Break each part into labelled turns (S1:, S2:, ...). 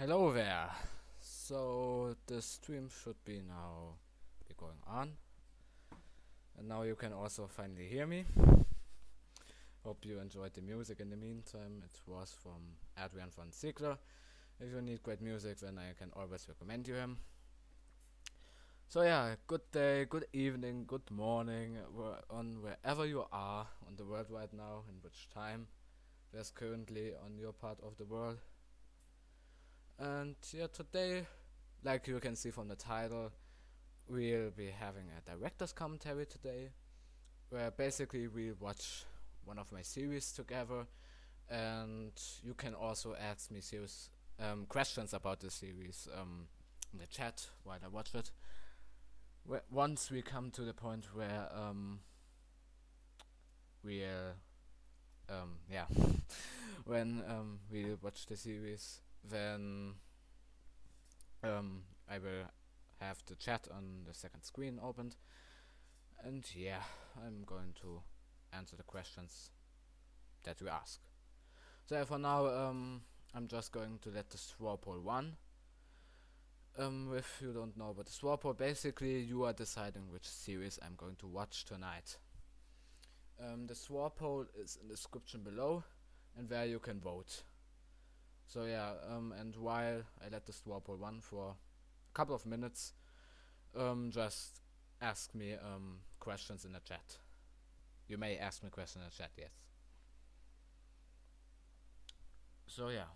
S1: Hello there. So the stream should be now be going on, and now you can also finally hear me. Hope you enjoyed the music in the meantime. It was from Adrian von Ziegler. If you need great music, then I can always recommend you him. So yeah, good day, good evening, good morning, on wherever you are on the world right now, in which time there's currently on your part of the world. And yeah, today, like you can see from the title, we'll be having a director's commentary today, where basically we watch one of my series together, and you can also ask me serious questions about the series in the chat while I watch it. Once we come to the point where we'll yeah when we watch the series, then I will have the chat on the second screen opened, and yeah, I'm going to answer the questions that you ask. So for now, I'm just going to let the straw poll run. If you don't know about the straw poll, basically you are deciding which series I'm going to watch tonight. The straw poll is in the description below, and there you can vote. So yeah, and while I let the straw poll run for a couple of minutes, just ask me questions in the chat. You may ask me questions in the chat, yes. So yeah.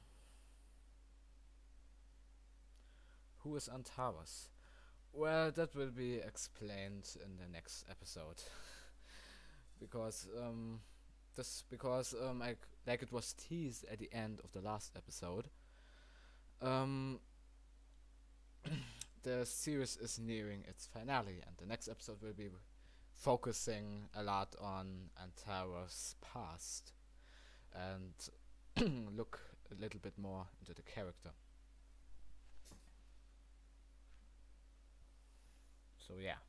S1: Who is Antares? Well, that will be explained in the next episode. because like it was teased at the end of the last episode. The series is nearing its finale, and the next episode will be focusing a lot on Antares' past and look a little bit more into the character. So yeah.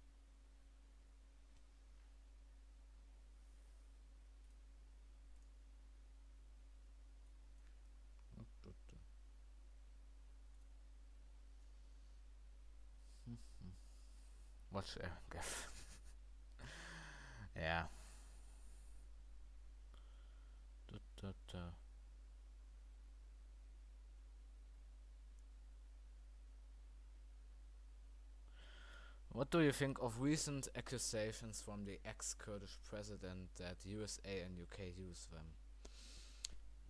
S1: Watch Gif. Yeah. What do you think of recent accusations from the ex-Kurdish president that USA and UK use them?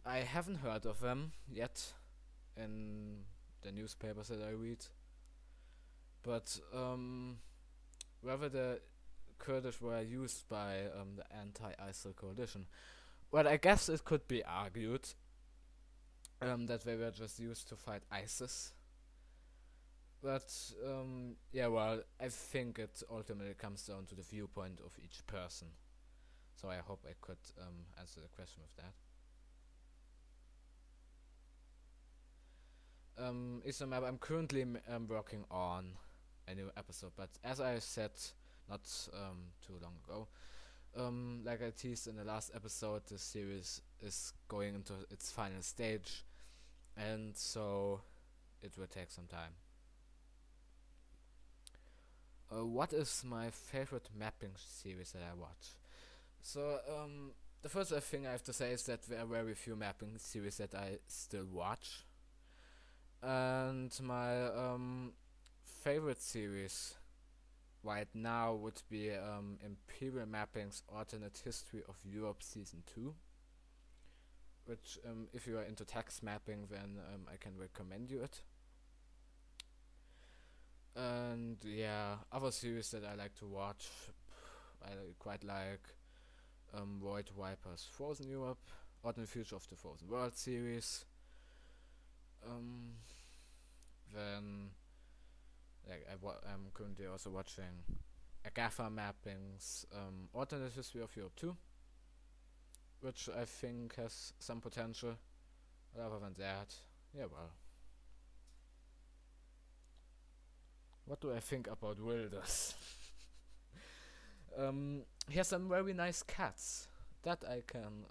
S1: I haven't heard of them yet in the newspapers that I read, but whether the Kurdish were used by the anti-ISIL coalition, well, I guess it could be argued that they were just used to fight ISIS. But yeah, well, I think it ultimately comes down to the viewpoint of each person. So I hope I could answer the question with that. Isomab, I'm currently working on a new episode, but as I said not too long ago, like I teased in the last episode, the series is going into its final stage, and so it will take some time. What is my favorite mapping series that I watch? So the first thing I have to say is that there are very few mapping series that I still watch, and my favorite series right now would be Imperial Mapping's Alternate History of Europe Season 2, which if you are into text mapping, then I can recommend you it. And yeah, other series that I like to watch, I quite like Void Viper's Frozen Europe, Alternate Future of the Frozen World series. Then like I'm currently also watching Agatha Mapping's Alternate History of Europe 2, which I think has some potential. But other than that, yeah, well. What do I think about Wilders? He has some very nice cats. That I can,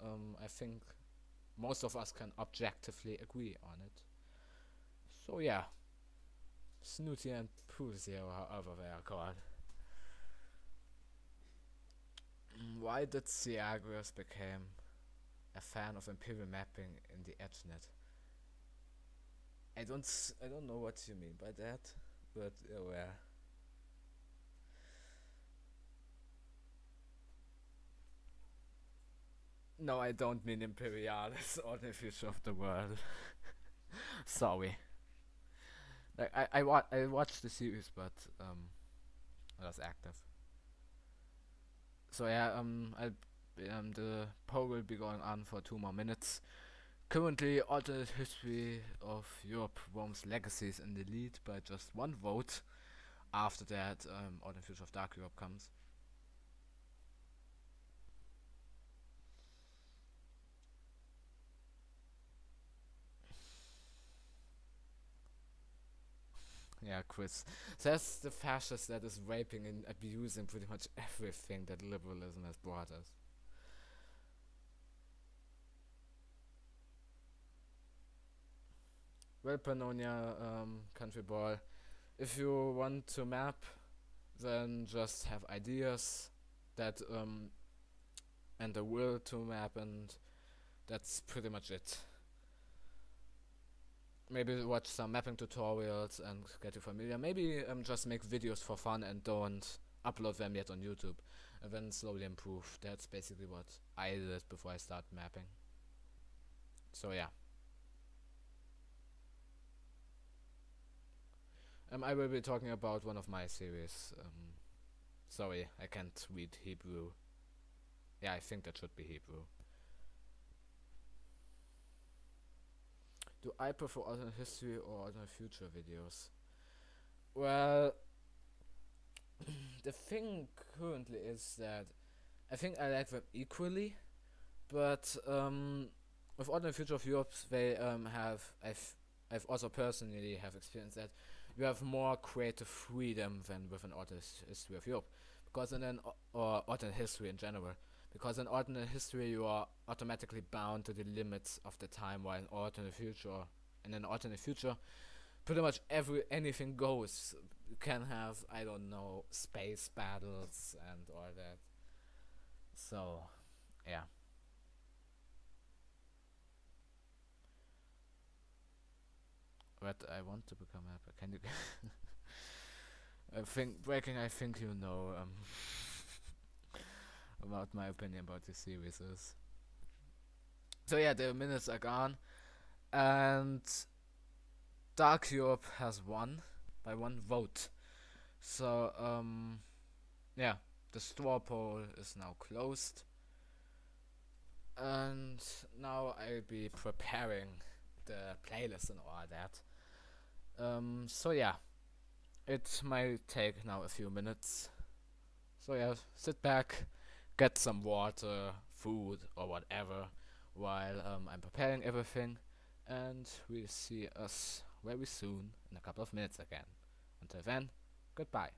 S1: I think most of us can objectively agree on it. So yeah, Snooty and Pussy, or however they are called. Why did Ciagrius become a fan of imperial mapping in the EdgeNet? I don't know what you mean by that, but yeah. No, I don't mean Imperialis or the future of the world. Sorry. Like I watched the series, but I was active. So yeah, the poll will be going on for 2 more minutes. Currently, alternate history of Europe Rome's legacies in the lead by just 1 vote. After that, alternate future of Dark Europe comes. Yeah, Chris says the fascist that is raping and abusing pretty much everything that liberalism has brought us. Well, Pannonia, country boy, if you want to map, then just have ideas that and the will to map, and that's pretty much it. Maybe watch some mapping tutorials and get you familiar. Maybe just make videos for fun and don't upload them yet on YouTube, and then slowly improve. That's basically what I did before I start mapping. So yeah. I will be talking about one of my series. Sorry, I can't read Hebrew. Yeah, I think that should be Hebrew. Do I prefer alternate history or alternate future videos? Well, the thing currently is that I think I like them equally, but with alternate future of Europe, they I've also personally have experienced that you have more creative freedom than with an alternate history of Europe, because in an or alternate history in general. Because in alternate history you are automatically bound to the limits of the time, while in an alternate future pretty much anything goes. You can have, I don't know, space battles and all that. So yeah. But I want to become a can you I think you know about my opinion about this series is. So yeah, the minutes are gone, and Dark Europe has won by 1 vote. So yeah, the straw poll is now closed, and now I'll be preparing the playlist and all that. So yeah, it might take now a few minutes. So yeah, sit back, get some water, food, or whatever, while I'm preparing everything, and we'll see us very soon in a couple of minutes again. Until then, goodbye.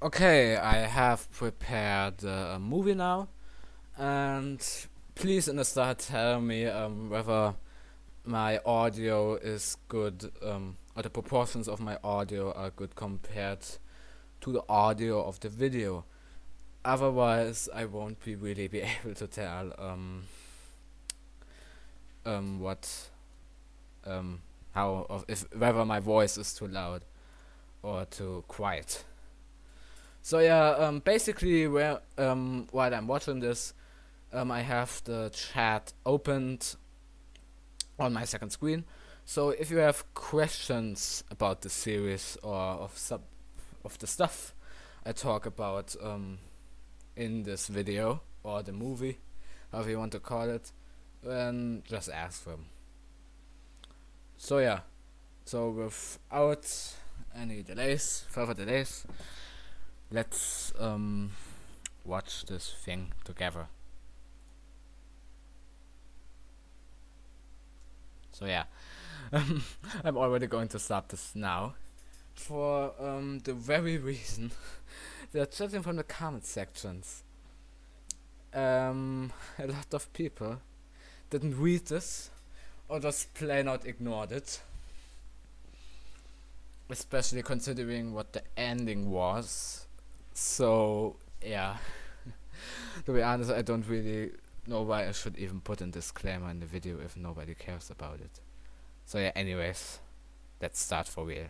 S1: Okay, I have prepared a movie now, and please in the start tell me whether my audio is good, or the proportions of my audio are good compared to the audio of the video. Otherwise, I won't be really be able to tell what how of if whether my voice is too loud or too quiet. So yeah, basically while I'm watching this, I have the chat opened on my second screen. So if you have questions about the series or of the stuff I talk about in this video or the movie, however you want to call it, then just ask them. So yeah, so without any further delays, let's watch this thing together. So yeah, I'm already going to start this now, for the very reason that judging from the comment sections, a lot of people didn't read this or just plain out ignored it. Especially considering what the ending was. So yeah, to be honest, I don't really know why I should even put a disclaimer in the video if nobody cares about it. So yeah, anyways, let's start for real.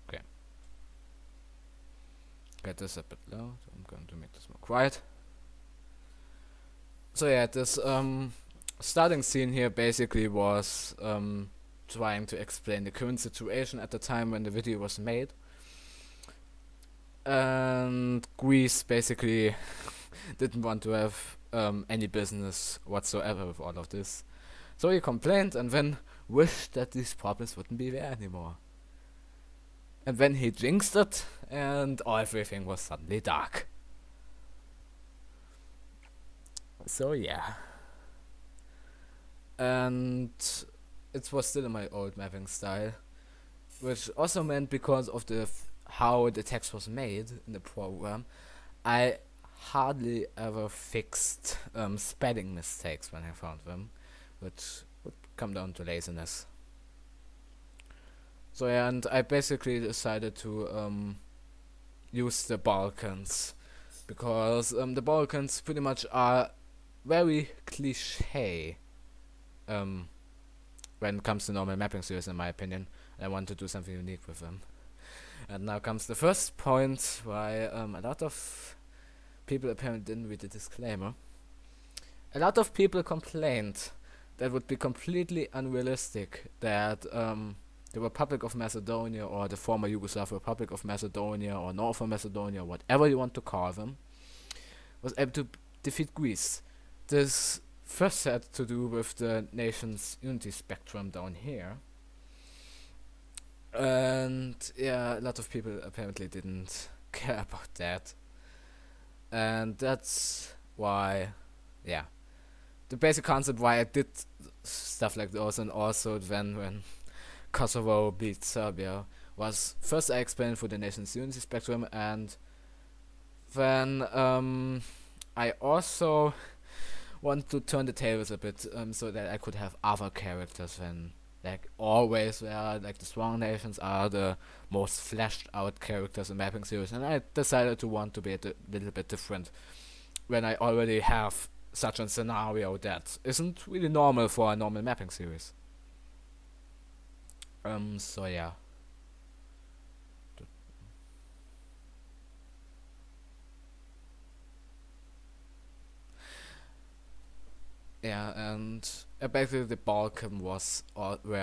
S1: Okay. Get this a bit low, so I'm going to make this more quiet. So yeah, this starting scene here basically was trying to explain the current situation at the time when the video was made. And Greece basically didn't want to have any business whatsoever with all of this. So he complained and then wished that these problems wouldn't be there anymore. And then he jinxed it and everything was suddenly dark. So yeah. And it was still in my old mapping style, which also meant because of the how the text was made in the program, I hardly ever fixed spelling mistakes when I found them, which would come down to laziness. So yeah, and I basically decided to use the Balkans, because the Balkans pretty much are very cliche when it comes to normal mapping series, in my opinion. I want to do something unique with them. And now comes the first point why a lot of people apparently didn't read the disclaimer. A lot of people complained that it would be completely unrealistic that the Republic of Macedonia, or the former Yugoslav Republic of Macedonia, or Northern Macedonia, whatever you want to call them, was able to defeat Greece. This first had to do with the nation's unity spectrum down here. And yeah, a lot of people apparently didn't care about that. And that's why, yeah, the basic concept why I did stuff like those, and also then when Kosovo beat Serbia, was first I explained for the nation's unity spectrum, and then I also want to turn the tables a bit, so that I could have other characters than like always, where like the strong nations are the most fleshed out characters in mapping series, and I decided to want to be a little bit different when I already have such a scenario that isn't really normal for a normal mapping series. So yeah. Yeah, and basically the Balkan were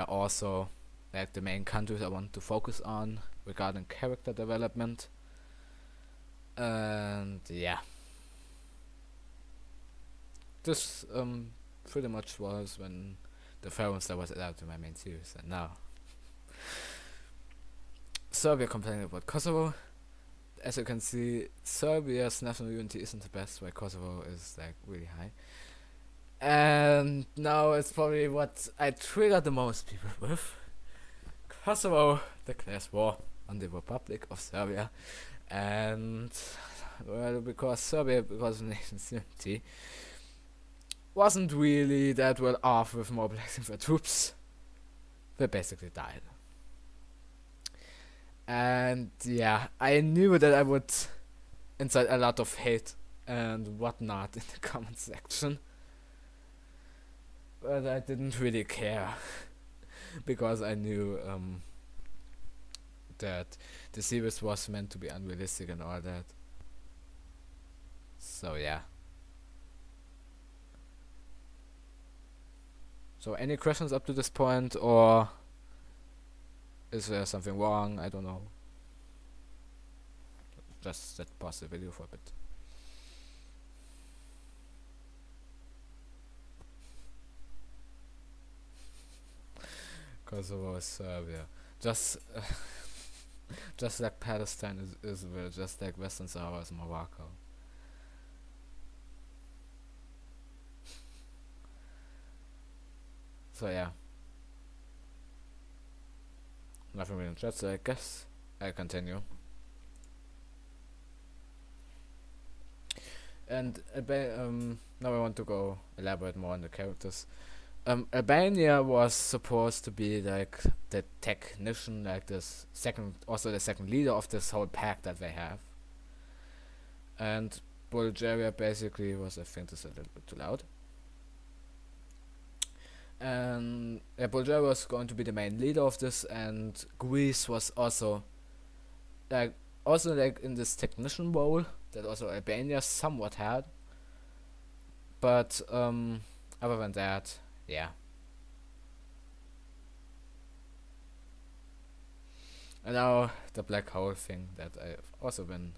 S1: also like the main countries I want to focus on regarding character development. And yeah, this pretty much was when the Pharaohs that was allowed to my main series. And now Serbia complaining about Kosovo. As you can see, Serbia's national unity isn't the best, while Kosovo is like really high. And now it's probably what I trigger the most people with. Kosovo declares war on the Republic of Serbia. And, well, because Serbia, because of nation unity, wasn't really that well off with mobilizing their troops. They basically died. And yeah, I knew that I would incite a lot of hate and whatnot in the comment section. But I didn't really care. Because I knew that the series was meant to be unrealistic and all that. So yeah. So any questions up to this point, or is there something wrong? I don't know. Just let pause the video for a bit. Kosovo is Serbia. Just like Palestine is Israel, just like Western Sahara is Morocco. So yeah. Nothing really in chat, so I guess I continue. And now I want to go elaborate more on the characters. Albania was supposed to be like the technician, like this also the second leader of this whole pack that they have. And Bulgaria basically was, I think this is a little bit too loud. And Bulgaria was going to be the main leader of this, and Greece was also like in this technician role that also Albania somewhat had. But other than that, yeah. And now the black hole thing that I've also been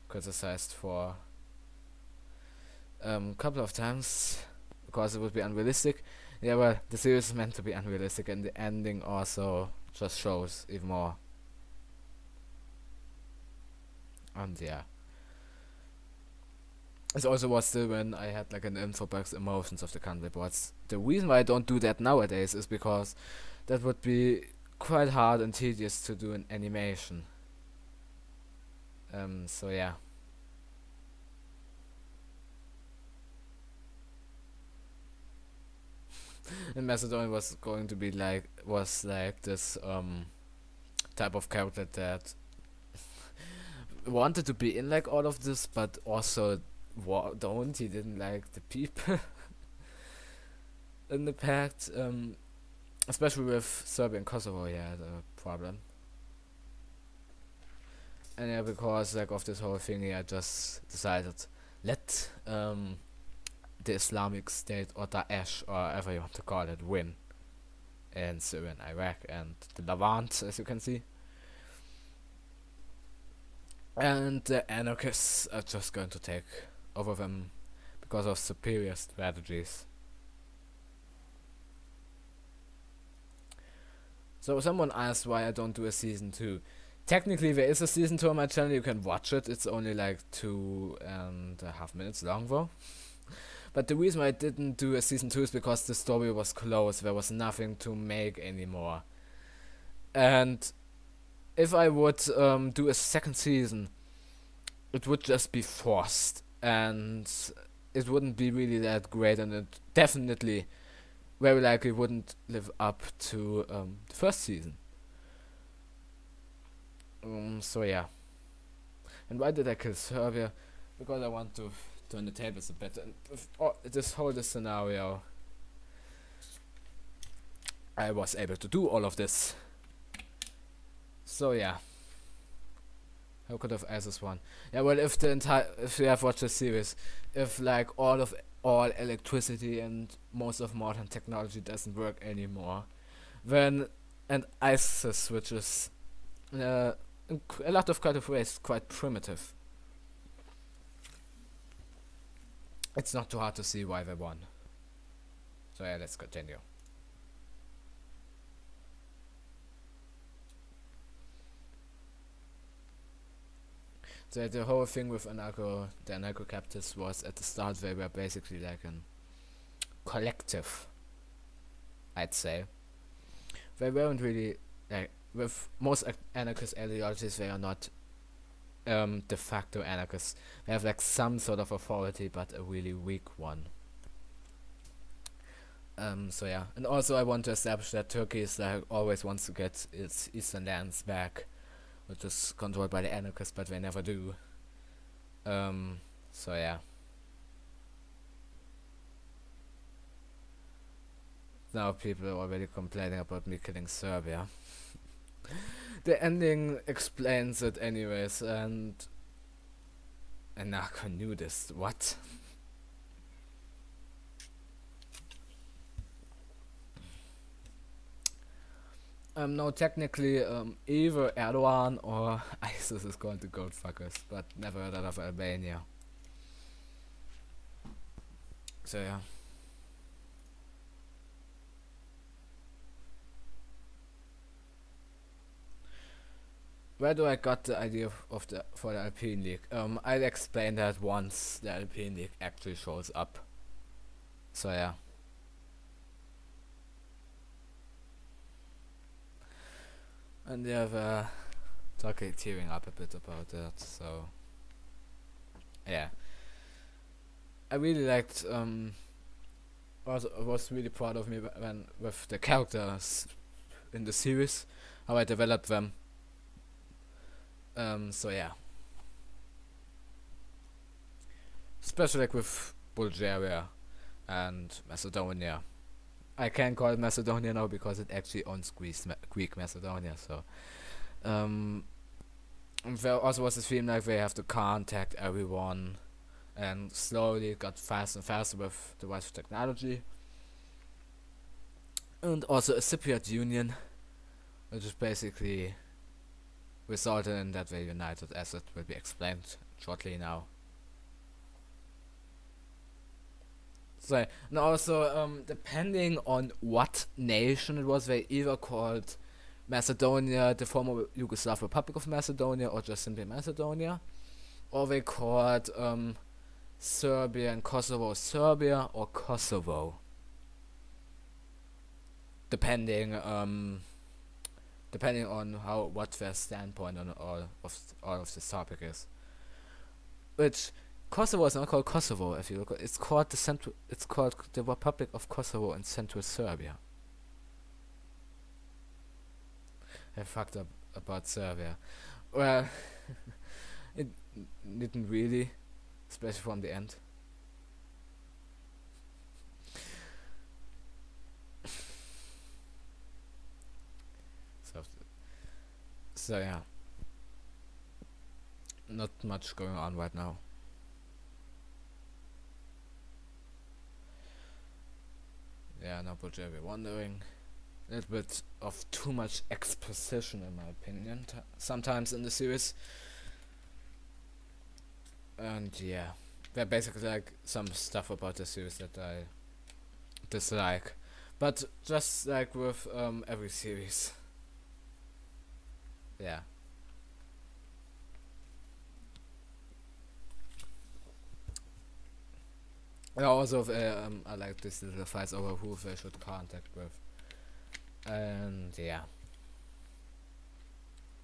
S1: criticized for a couple of times because it would be unrealistic. Yeah, well, the series is meant to be unrealistic, and the ending also just shows even more. And yeah. It also was still when I had like an info box emotions of the country boards. The reason why I don't do that nowadays is because that would be quite hard and tedious to do in animation. So yeah. And Macedonia was going to be like this type of character that wanted to be in like all of this, but also he didn't like the people in the pact, especially with Serbia and Kosovo. He had a problem, and yeah, because like of this whole thing, he had just decided let the Islamic State or Daesh or whatever you want to call it win in Syria and Iraq and the Levant, as you can see. And the anarchists are just going to take over them because of superior strategies. So someone asked why I don't do a season 2. Technically there is a season 2 on my channel, you can watch it. It's only like 2.5 minutes long though. But the reason why I didn't do a season 2 is because the story was closed. There was nothing to make anymore. And if I would do a second season, it would just be forced, and it wouldn't be really that great, and it definitely very likely wouldn't live up to the first season. So yeah. And why did I kill Serbia? Because I want to turn the tables a bit, and this whole scenario I was able to do all of this. So yeah. How could have ISIS won? Yeah, well, if you have watched the series, if like all electricity and most of modern technology doesn't work anymore, then and ISIS, which is in a lot of kind of ways quite primitive, it's not too hard to see why they won. So yeah, let's continue. So the whole thing with the anarcho captives was at the start they were basically like an collective, I'd say. They weren't really, like, with most anarchist ideologies, they are not de facto anarchists. They have like some sort of authority, but a really weak one. So yeah, and also I want to establish that Turkey is like always wants to get its eastern lands back, which is controlled by the anarchists, but they never do. So yeah. Now people are already complaining about me killing Serbia. The ending explains it anyways, and Narco knew this. What? No, technically, either Erdogan or ISIS is going to gold fuckers, but never heard of Albania. So yeah. Where do I got the idea for the Alpine League? I'll explain that once the Alpine League actually shows up. So yeah. And they have Turkey tearing up a bit about that, so yeah. I really liked was really proud of me when with the characters in the series, how I developed them. So yeah. Especially like with Bulgaria and Macedonia. I can call it Macedonia now because it actually owns Greek Macedonia, so there also was this feeling like they have to contact everyone, and slowly it got faster and faster with the rise of technology. And also a Cypriot Union, which is basically resulted in that they united, as it will be explained shortly now. So, and also, depending on what nation it was, they either called Macedonia the former Yugoslav Republic of Macedonia, or just simply Macedonia, or they called Serbia and Kosovo Serbia or Kosovo, depending on what their standpoint on all of this topic is. Which Kosovo is not called Kosovo. If you look, it's called the Republic of Kosovo in Central Serbia. I fucked up about Serbia. Well, it didn't really, especially from the end. So yeah, not much going on right now. Yeah, now Bulgaria wondering. A little bit of too much exposition in my opinion sometimes in the series. And yeah, there basically like some stuff about the series that I dislike, but just like with every series. Yeah. And also, I like this little fights over who they should contact with. And yeah.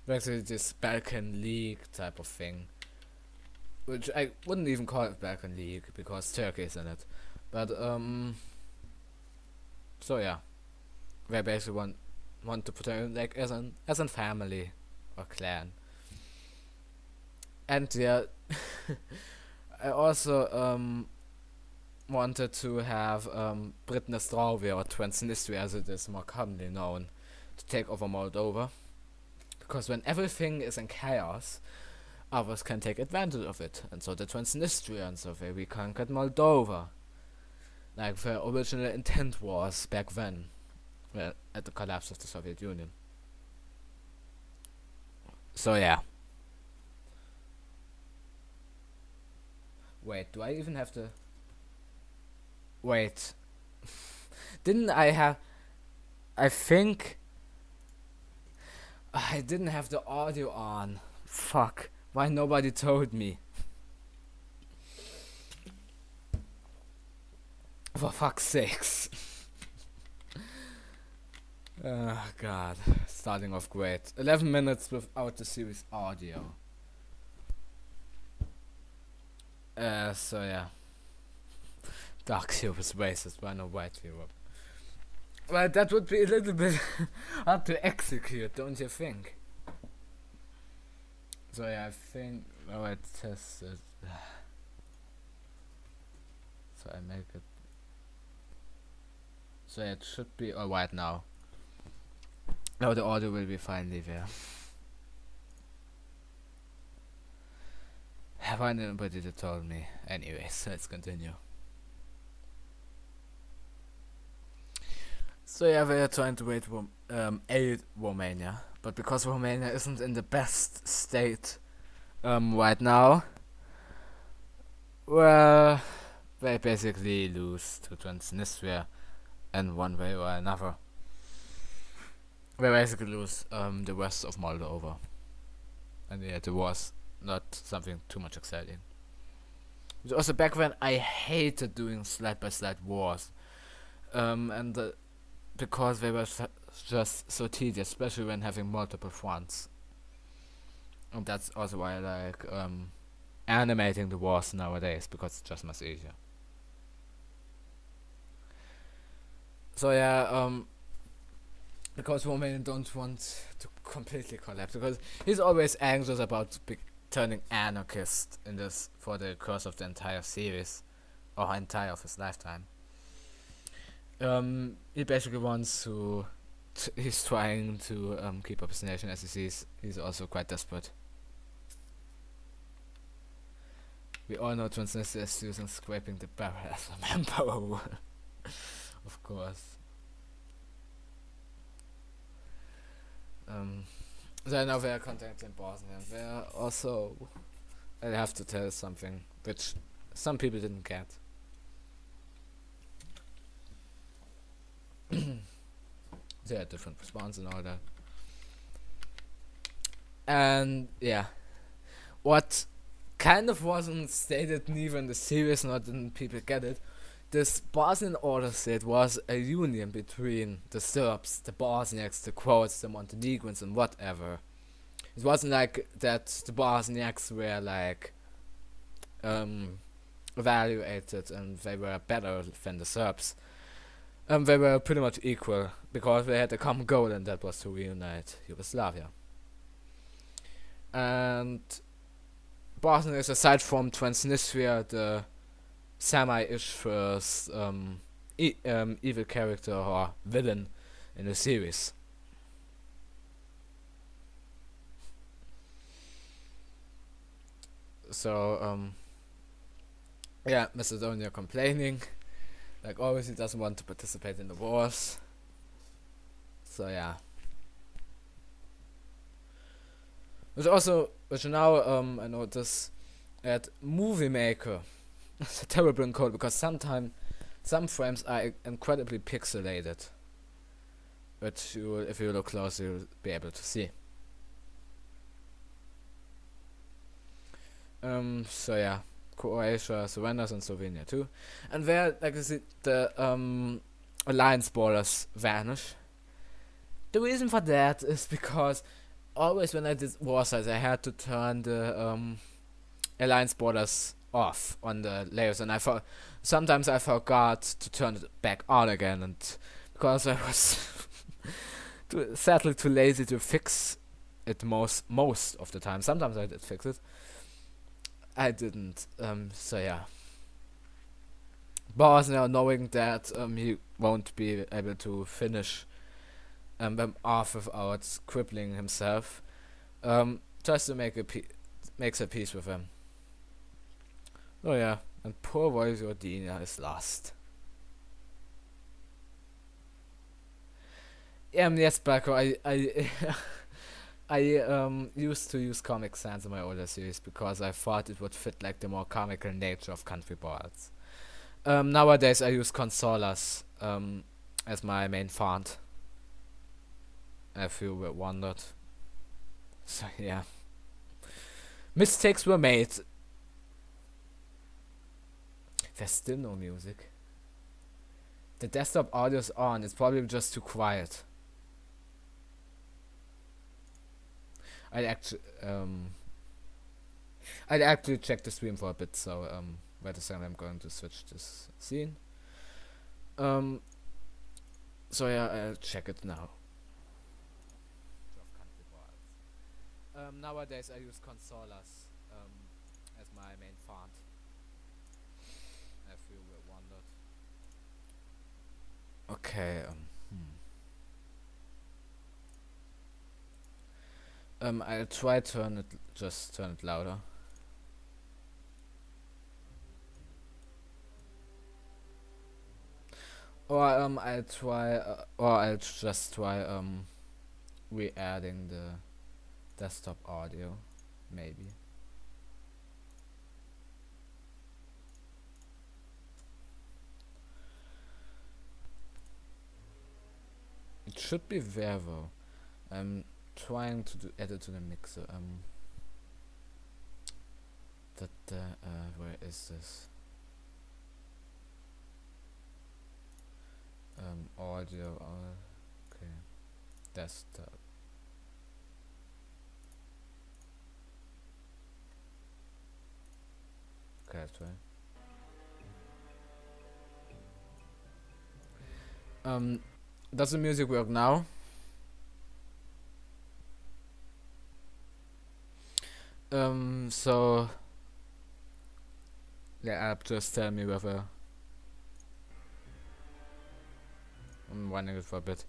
S1: Basically this Balkan League type of thing. Which I wouldn't even call it Balkan League because Turkey is in it. But so yeah. They basically want to put it like as a family or clan. And yeah, I also wanted to have Britnestrovia or Transnistria, as it is more commonly known, to take over Moldova, because when everything is in chaos, others can take advantage of it, and so the Transnistrians of it, we conquered Moldova, like the original intent was back then, well, at the collapse of the Soviet Union. So yeah. Wait, do I even have to... Wait. Didn't I have... I think... I didn't have the audio on. Fuck. Why nobody told me? For fuck's sakes. Oh god, starting off great. 11 minutes without the series audio. So yeah. Dark Cube is racist, why no white Europe? Well, that would be a little bit hard to execute, don't you think? So yeah, I think... Oh, it says... so I make it... So yeah, it should be alright now. Now the audio will be finally there. Have I anybody that told me? Anyways, let's continue. So yeah, we are trying to wait aid Romania, but because Romania isn't in the best state right now, well, they basically lose to Transnistria in one way or another. They basically lose the rest of Moldova, and yeah, the war's not something too much exciting. But also back when I hated doing slide by slide wars, and because they were just so tedious, especially when having multiple fronts. And that's also why I like animating the wars nowadays, because it's just much easier. So yeah, because Romanian don't want to completely collapse, because he's always anxious about turning anarchist in this for the course of the entire series, or entire of his lifetime. He basically wants to... he's trying to keep up his nation, as he sees. He's also quite desperate. We all know Transnistria is using scraping the barrel as a manpower rule. Of course. So now they are contacting Bosnia. They are also... I have to tell something which some people didn't get. They had different response and all that. And yeah, what kind of wasn't stated neither in the series nor didn't people get it, this Bosnian order state was a union between the Serbs, the Bosniaks, the Croats, the Montenegrins and whatever. It wasn't like that the Bosniaks were like evaluated and they were better than the Serbs. They were pretty much equal, because they had a common goal, and that was to reunite Yugoslavia. And Bosnia is, aside from Transnistria, the semi-ish first evil character or villain in the series. So, yeah, Macedonia complaining. Like always, he doesn't want to participate in the wars. So yeah. Which now I notice at Movie Maker. It's a terrible encode, because sometimes some frames are incredibly pixelated, which you will, if you look close, you'll be able to see. So yeah. Croatia surrenders and Slovenia too, and where, like I said, the alliance borders vanish. The reason for that is because always when I did war sites, I had to turn the alliance borders off on the layers, and sometimes I forgot to turn it back on again, and because I was sadly too lazy to fix it most of the time. Sometimes I did fix it. I didn't, so yeah. Bosnia, knowing that he won't be able to finish them off without crippling himself, tries to makes a peace with him. Oh yeah, and poor Vojvodina is lost. Yes, Baco, I used to use Comic Sans in my older series because I thought it would fit like the more comical nature of country boards. Nowadays I use Consolas as my main font, if you were wondered. So yeah, mistakes were made. There's still no music. The desktop audio is on. It's probably just too quiet. I'd actually check the stream for a bit. So wait a second. I'm going to switch this scene. So yeah, I'll check it now. Nowadays I use consolas as my main font. If you wondered. Okay. I'll try turn it louder. Or I'll just try re-adding the desktop audio, maybe. It should be there though. I'm trying to add it to the mixer. Where is this? Audio. Okay. Desktop. Okay, that's right. Does the music work now? So the app just tell me whether I'm running it for a bit.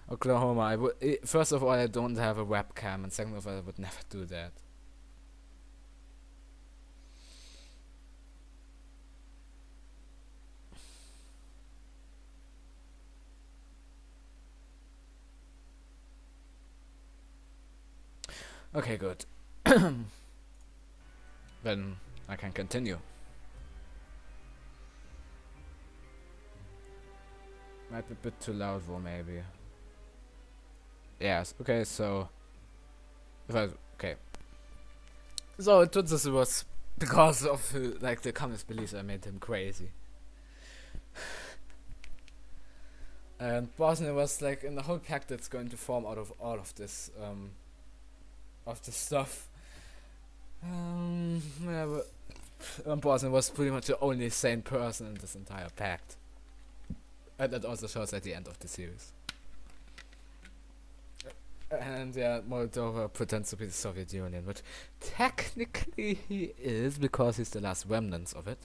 S1: Oklahoma. First of all, I don't have a webcam, and second of all, I would never do that. Okay, good. Then I can continue. Might be a bit too loud though, maybe. Yes, okay, so okay. So this was because of like the communist beliefs I made him crazy. And Bosnia was like in the whole pact that's going to form out of all of this stuff. Yeah, but Bosnia was pretty much the only sane person in this entire pact. And that also shows at the end of the series. And yeah, Moldova pretends to be the Soviet Union, which technically he is because he's the last remnants of it.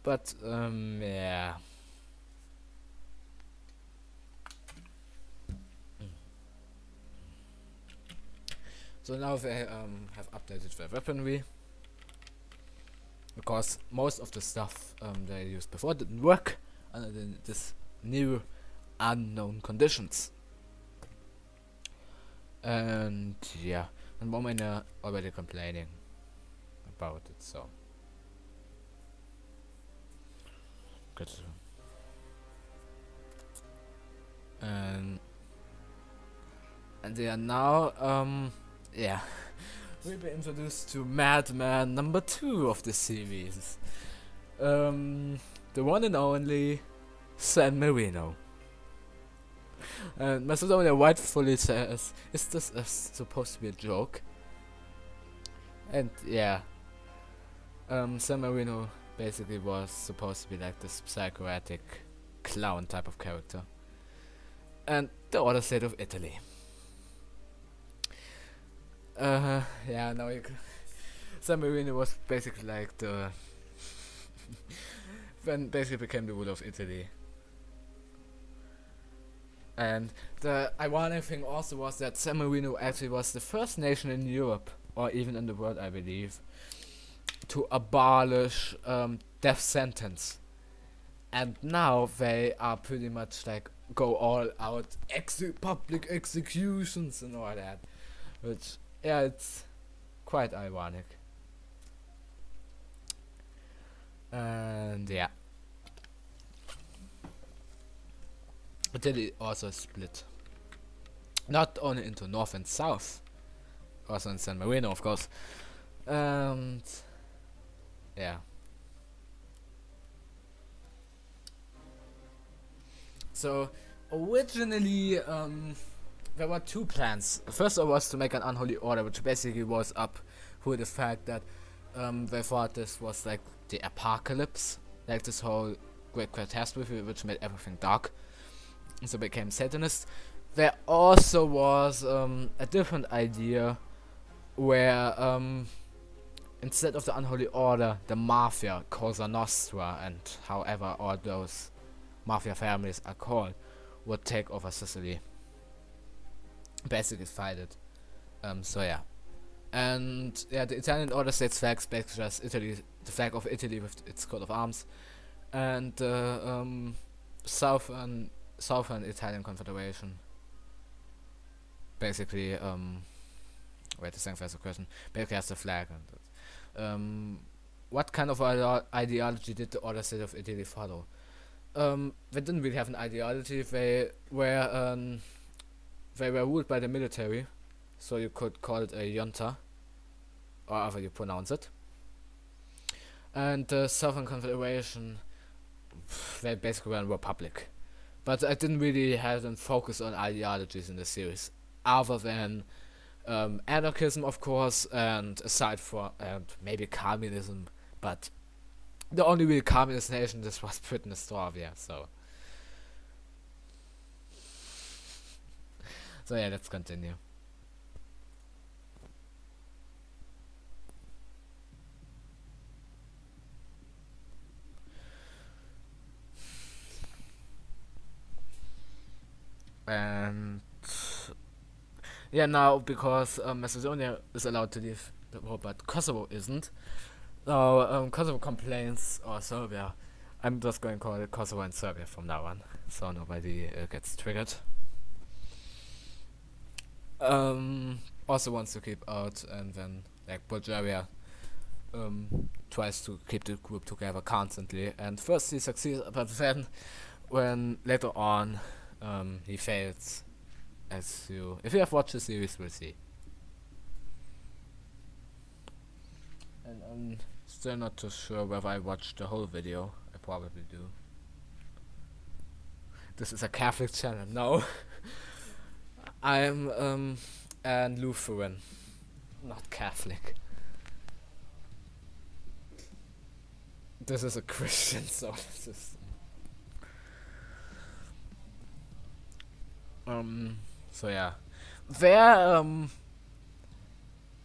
S1: But yeah. So now they have updated their weaponry, because most of the stuff they used before didn't work under this new unknown conditions. And yeah, and women are already complaining about it, so good. And they are now yeah, we'll be introduced to Madman number 2 of the series. The one and only San Marino. And Macedonia rightfully says, is this supposed to be a joke? And yeah, San Marino basically was supposed to be like this psychotic clown type of character. And the other state of Italy. Yeah, now you can. San Marino was basically like the when basically became the ruler of Italy. And the ironic thing also was that San Marino actually was the first nation in Europe, or even in the world I believe, to abolish death sentence. And now they are pretty much like go all out public executions and all that, which yeah, it's quite ironic. And yeah, Italy also split not only into north and south, also in San Marino of course. And yeah, So originally there were two plans. First was to make an unholy order, which basically was up for the fact that they thought this was like the apocalypse, like this whole great catastrophe which made everything dark, so they became Satanists. There also was a different idea where instead of the unholy order, the mafia, Cosa Nostra, and however all those mafia families are called, would take over Sicily. Basically fight it. So yeah. And yeah, the Italian order states flags basically just Italy, the flag of Italy with its coat of arms, and the southern Italian Confederation. Basically, wait a second, there's a question. Basically has the flag. And what kind of ideology did the order state of Italy follow? They didn't really have an ideology. They were ruled by the military, so you could call it a junta, or however you pronounce it. And the Southern Confederation, they basically were a republic. But I didn't really have them focus on ideologies in the series, other than anarchism, of course, and aside from maybe communism. But the only real communist nation this was Britain, Estonia. So yeah, let's continue. And yeah, now because Macedonia is allowed to leave the war, but Kosovo isn't. So Kosovo complains, or Serbia. I'm just going to call it Kosovo and Serbia from now on, so nobody gets triggered. Also wants to keep out, and then like Bulgaria tries to keep the group together constantly. And first he succeeds, but then when later on he fails. As you, if you have watched the series, we'll see. And I'm still not too sure whether I watched the whole video. I probably do. This is a Catholic channel. No. I'm an Lutheran, not Catholic. This is a Christian solar system. So yeah, there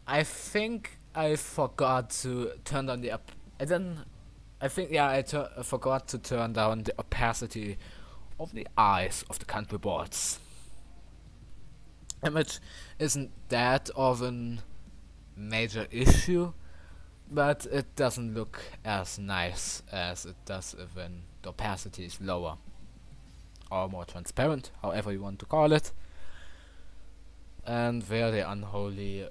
S1: I think I forgot to turn down the I forgot to turn down the opacity of the eyes of the country boards. Which isn't that of a major issue, but it doesn't look as nice as it does when the opacity is lower, or more transparent, however you want to call it. And there the unholy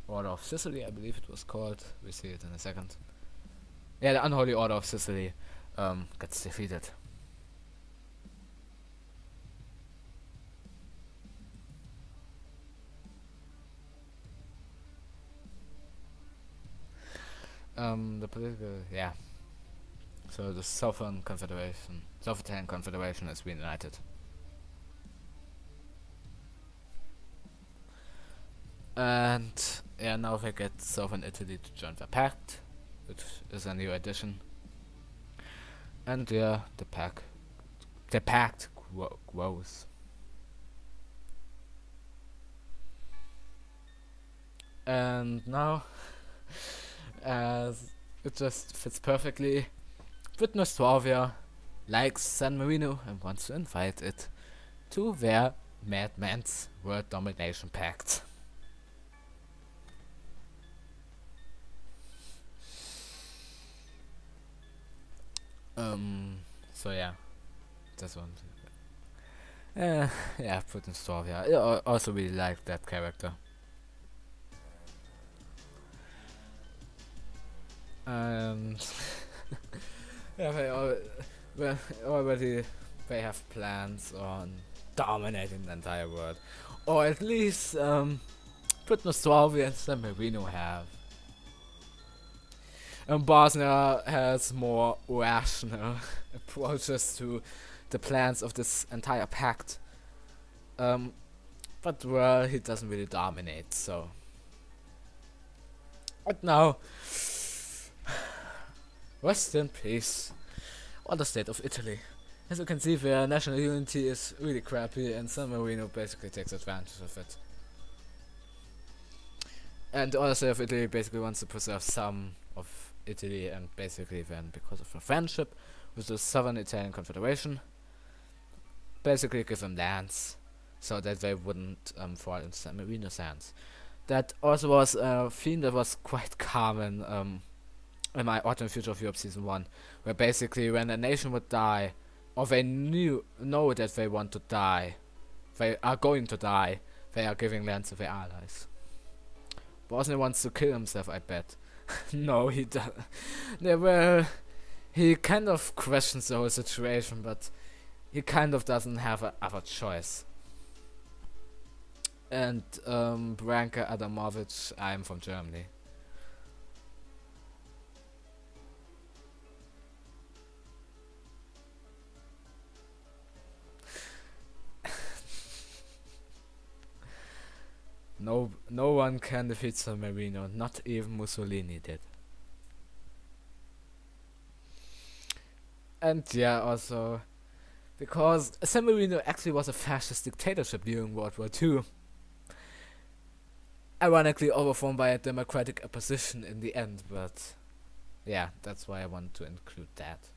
S1: Order of Sicily, I believe it was called. We see it in a second. Yeah, the unholy Order of Sicily gets defeated. The political, yeah. So the Southern Italian Confederation has been united. And yeah, now they get Southern Italy to join the pact, which is a new addition. And yeah, the pact grows. And now, as it just fits perfectly, Britain Nostrovia likes San Marino and wants to invite it to their Madman's World Domination Pact. So yeah, this one. Yeah, Britain Nostrovia. I also really like that character. Yeah, they have plans on dominating the entire world, or at least Britain Nostrovia and San Marino have. And Bosnia has more rational approaches to the plans of this entire pact. But well, he doesn't really dominate, so. But now, rest in peace. What a state of Italy. As you can see, their national unity is really crappy, and San Marino basically takes advantage of it. And the other side of Italy basically wants to preserve some of Italy, and basically then, because of a friendship with the Southern Italian Confederation, basically give them lands, so that they wouldn't fall into San Marino's hands. That also was a theme that was quite common in my Autumn Future of Europe Season 1, where basically when a nation would die, or they know that they want to die, they are going to die, they are giving land to their allies. Bosnia wants to kill himself, I bet. No, he doesn't. He kind of questions the whole situation, but he kind of doesn't have a other choice. And Branka Adamovich, I'm from Germany. No one can defeat San Marino, not even Mussolini did. And yeah, also because San Marino actually was a fascist dictatorship during World War II, ironically overthrown by a democratic opposition in the end, but yeah, that's why I want to include that.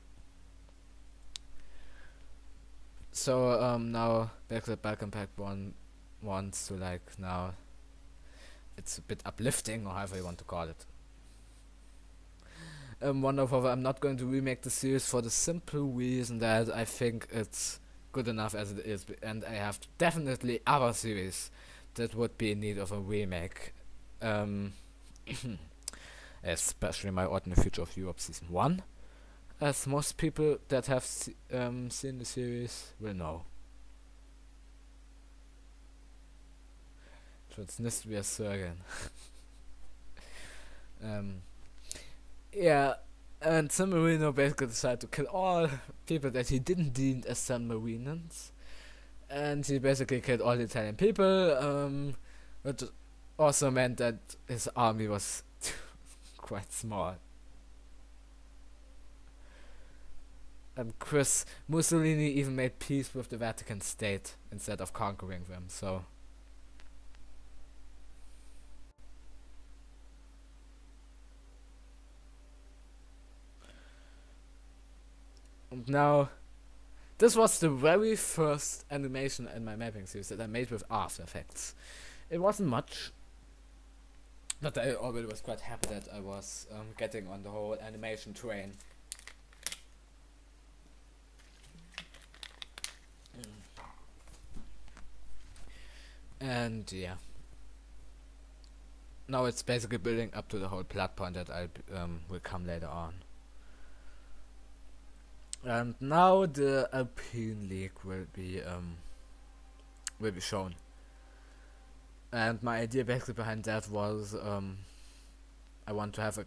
S1: So now back to the Balkan Pact wants to now it's a bit uplifting, or however you want to call it. Wonderful. I'm not going to remake the series for the simple reason that I think it's good enough as it is, and I have definitely other series that would be in need of a remake. Especially my Autumn Future of Europe Season 1, as most people that have seen the series will know. Transnistria Sergen. Yeah, and San Marino basically decided to kill all people that he didn't deem as San Marinans, and he basically killed all the Italian people, which also meant that his army was quite small. And Chris Mussolini even made peace with the Vatican State instead of conquering them, so. And now, this was the very first animation in my mapping series that I made with After Effects. It wasn't much, but I already was quite happy that I was getting on the whole animation train. And yeah, now it's basically building up to the whole plot point that I will come later on. And now the Alpine League will be shown. And my idea basically behind that was I want to have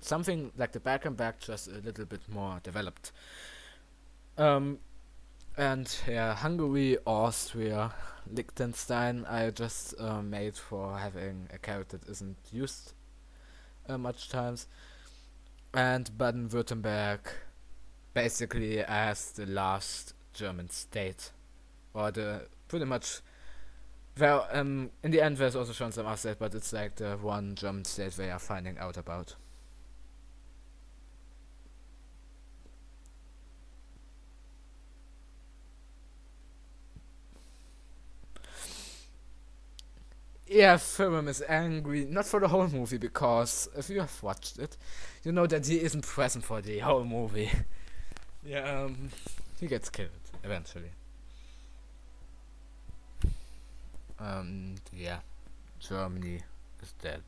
S1: something like the back and back, just a little bit more developed. And yeah, Hungary, Austria, Liechtenstein I just made for having a character that isn't used much times, and Baden-Württemberg basically as the last German state, or the pretty much. Well, in the end there's also shown some offset, but it's like the one German state they are finding out about. Yeah, Firm is angry, not for the whole movie, because if you have watched it, you know that he isn't present for the whole movie. Yeah, he gets killed eventually. Yeah, Germany is dead.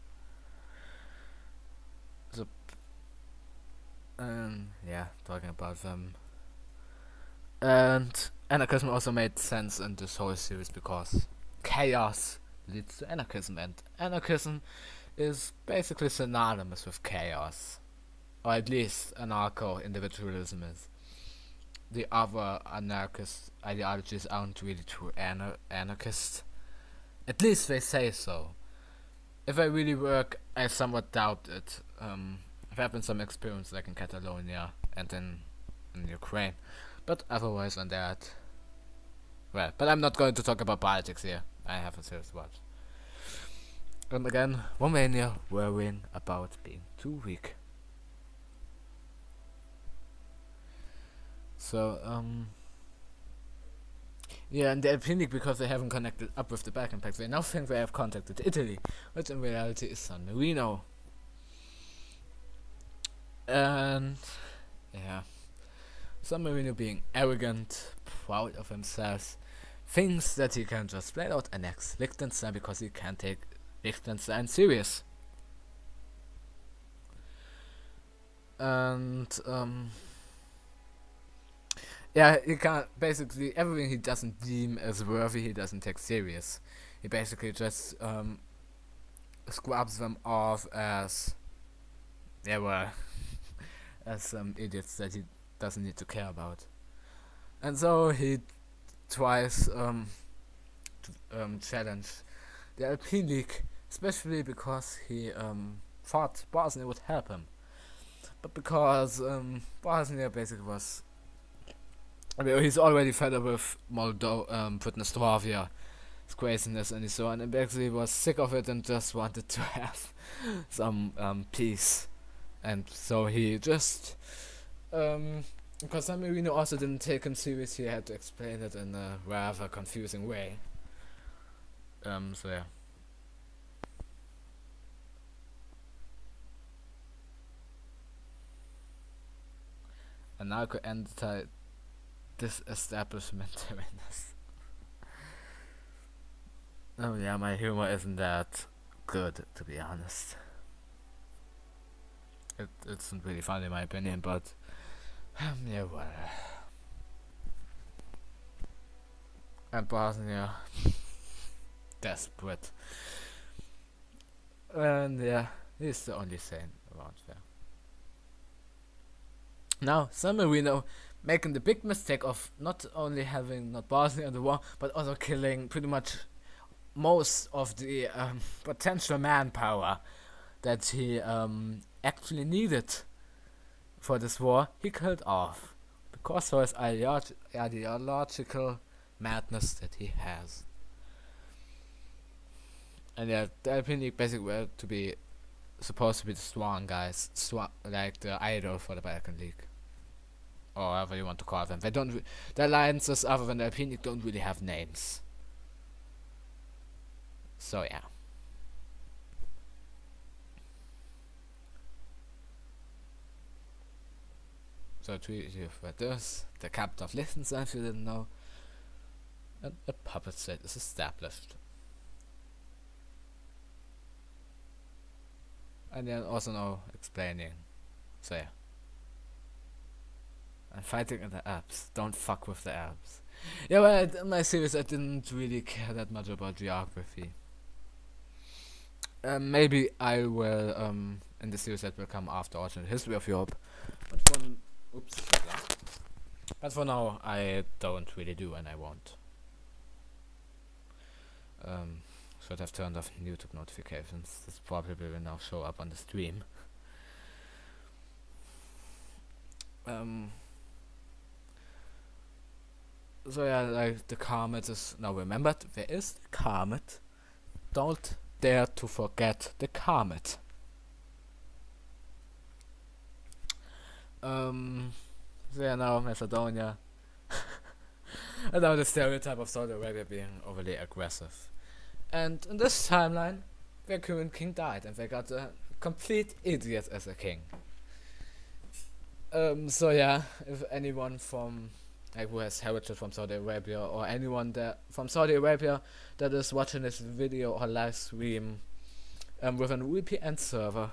S1: So, yeah, talking about them. And anarchism also made sense in this whole series because chaos leads to anarchism, and anarchism is basically synonymous with chaos, or at least anarcho-individualism is. the other anarchist ideologies aren't really true anarchist. At least they say so. If they really work, I somewhat doubt it. There have been some experience like in Catalonia and in Ukraine, but otherwise than that, well, but I'm not going to talk about politics here. I have a serious watch. And again, Romania worrying about being too weak. So, yeah, and they're panic because they haven't connected up with the Balkan Pact. They now think they have contacted Italy, which in reality is San Marino. And, yeah, San Marino being arrogant, proud of himself, thinks that he can just flat out annex Liechtenstein because he can't take Liechtenstein serious. And, yeah, he can't, basically everything he doesn't deem as worthy he doesn't take serious. He basically just scrubs them off as, yeah, well, as some idiots that he doesn't need to care about. And so he tries to challenge the Alpine League, especially because he thought Bosnia would help him. But because Bosnia basically was, I mean, he's already fed up with Podnestrovia, his craziness and so on, and basically was sick of it and just wanted to have some peace. And so he just, because San Marino also didn't take him serious, he had to explain it in a rather confusing way. So yeah. Anarcho anti-disestablishmentarianism. Oh yeah, my humor isn't that good, to be honest. It isn't really funny in my opinion, but yeah, well. And Bosnia, desperate. And yeah, he's the only sane around there. Now, San Marino making the big mistake of not only having not Bosnia in the war, but also killing pretty much most of the potential manpower that he actually needed for this war. He killed off because of his ideological madness that he has. And yeah, the Alpine League basically were to be supposed to be the strong guys, like the idol for the Balkan League, or however you want to call them. They don't. The alliances other than the Alpine League don't really have names. So yeah. So treaty with this, the capital of Liechtenstein, if you didn't know, and a puppet state is established. And then also now explaining. So yeah. And fighting in the Alps. Don't fuck with the Alps. Yeah, well, in my series I didn't really care that much about geography. Maybe I will, in the series that will come after Alternate History of Europe. But for now, I don't really do, and I won't. Should have turned off YouTube notifications. This probably will now show up on the stream. So yeah, like the comet is now remembered. There is the comet. Don't dare to forget the comet. So yeah, now Macedonia. And now the stereotype of Saudi Arabia being overly aggressive. And in this timeline, their current king died, and they got a complete idiot as a king. So yeah, if anyone from who has heritage from Saudi Arabia, or anyone that from Saudi Arabia that is watching this video or live stream with an VPN server,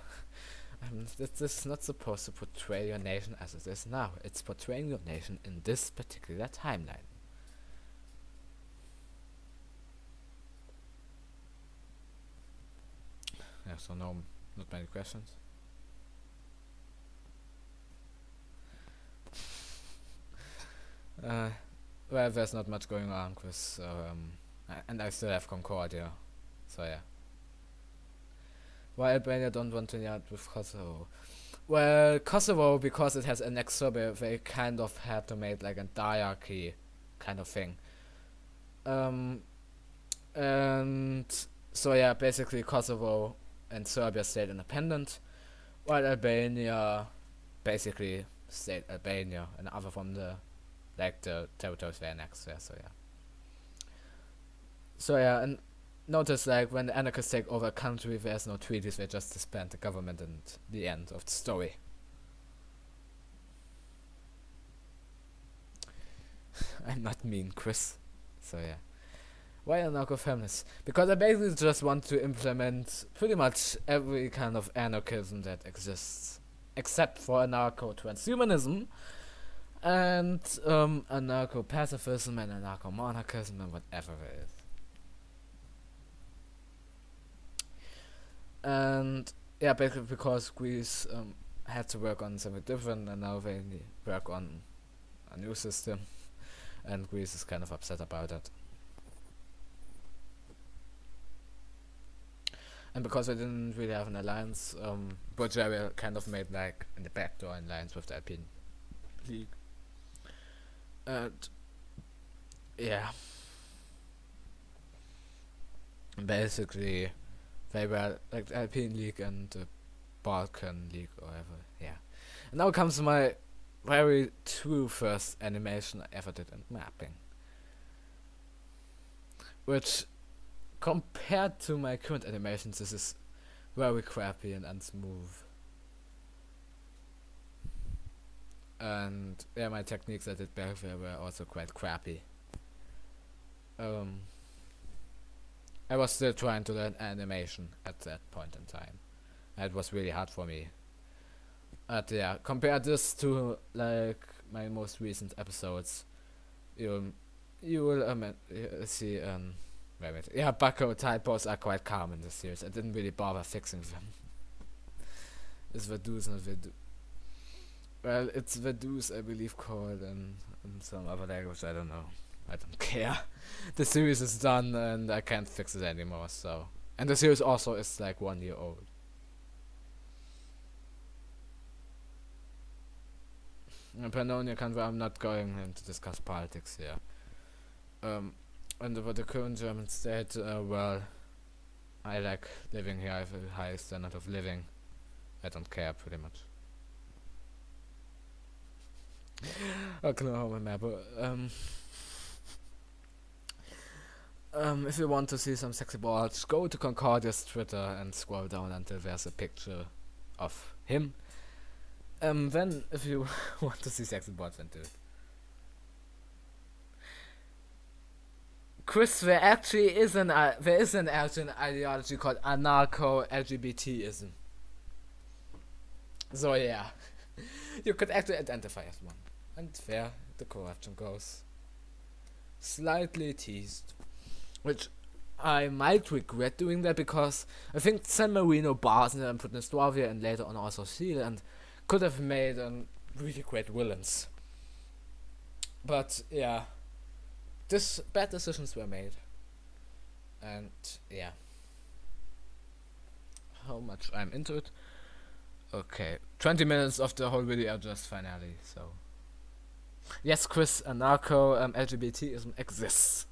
S1: this is not supposed to portray your nation as it is now. It's portraying your nation in this particular timeline. Yeah, so no, not many questions. Well, there's not much going on with, and I still have Concordia, so yeah. Why Albania don't want to unite with Kosovo? Well, Kosovo, because it has annexed Serbia, they kind of had to make like a diarchy kind of thing. And so yeah, basically Kosovo and Serbia stayed independent, while Albania basically stayed Albania, and other from the territories were annexed there, so yeah. So yeah, and notice like when the anarchists take over a country, there's no treaties, they just disband the government and the end of the story. I'm not mean, Chris. So yeah. Why anarcho-feminists? Because I basically just want to implement pretty much every kind of anarchism that exists, except for anarcho-transhumanism, and anarcho-pacifism and anarcho-monarchism and whatever it is. And yeah, basically because Greece had to work on something different, and now they work on a new system, and Greece is kind of upset about it. And because they didn't really have an alliance, Bulgaria kind of made like in the backdoor alliance with the Alpine League. And yeah, basically they were like the Alpine League and the Balkan League or whatever. Yeah. And now comes my very true first animation I ever did in mapping, which compared to my current animations, this is very crappy and unsmooth. And yeah, my techniques I did back there were also quite crappy. I was still trying to learn animation at that point in time. It was really hard for me. But yeah, compare this to like my most recent episodes, you will see yeah, Bucko typos are quite common in this series. I didn't really bother fixing them. It's Vaduz, not Vadu. Well, it's Vaduz, I believe, called in some other language, I don't know. I don't care. The series is done and I can't fix it anymore, so. And the series also is like 1 year old. In Pannonia country, I'm not going to discuss politics here. And about the current German state, well, I like living here, I have a high standard of living. I don't care, pretty much. Oklahoma map. If you want to see some sexy boards, go to Concordia's Twitter and scroll down until there's a picture of him. Then, if you want to see sexy boards, then do it. Chris, there actually is an ideology called anarcho-LGBTism. So yeah, you could actually identify as one. And there the corruption goes. Slightly teased. Which I might regret doing that, because I think San Marino, Bosnia, and Podneslavia, and later on also Sealand could have made really great villains. But yeah, bad decisions were made. And yeah, how much I'm into it. Okay, 20 minutes of the whole video just finally, so. Yes, Chris, anarcho LGBTism exists.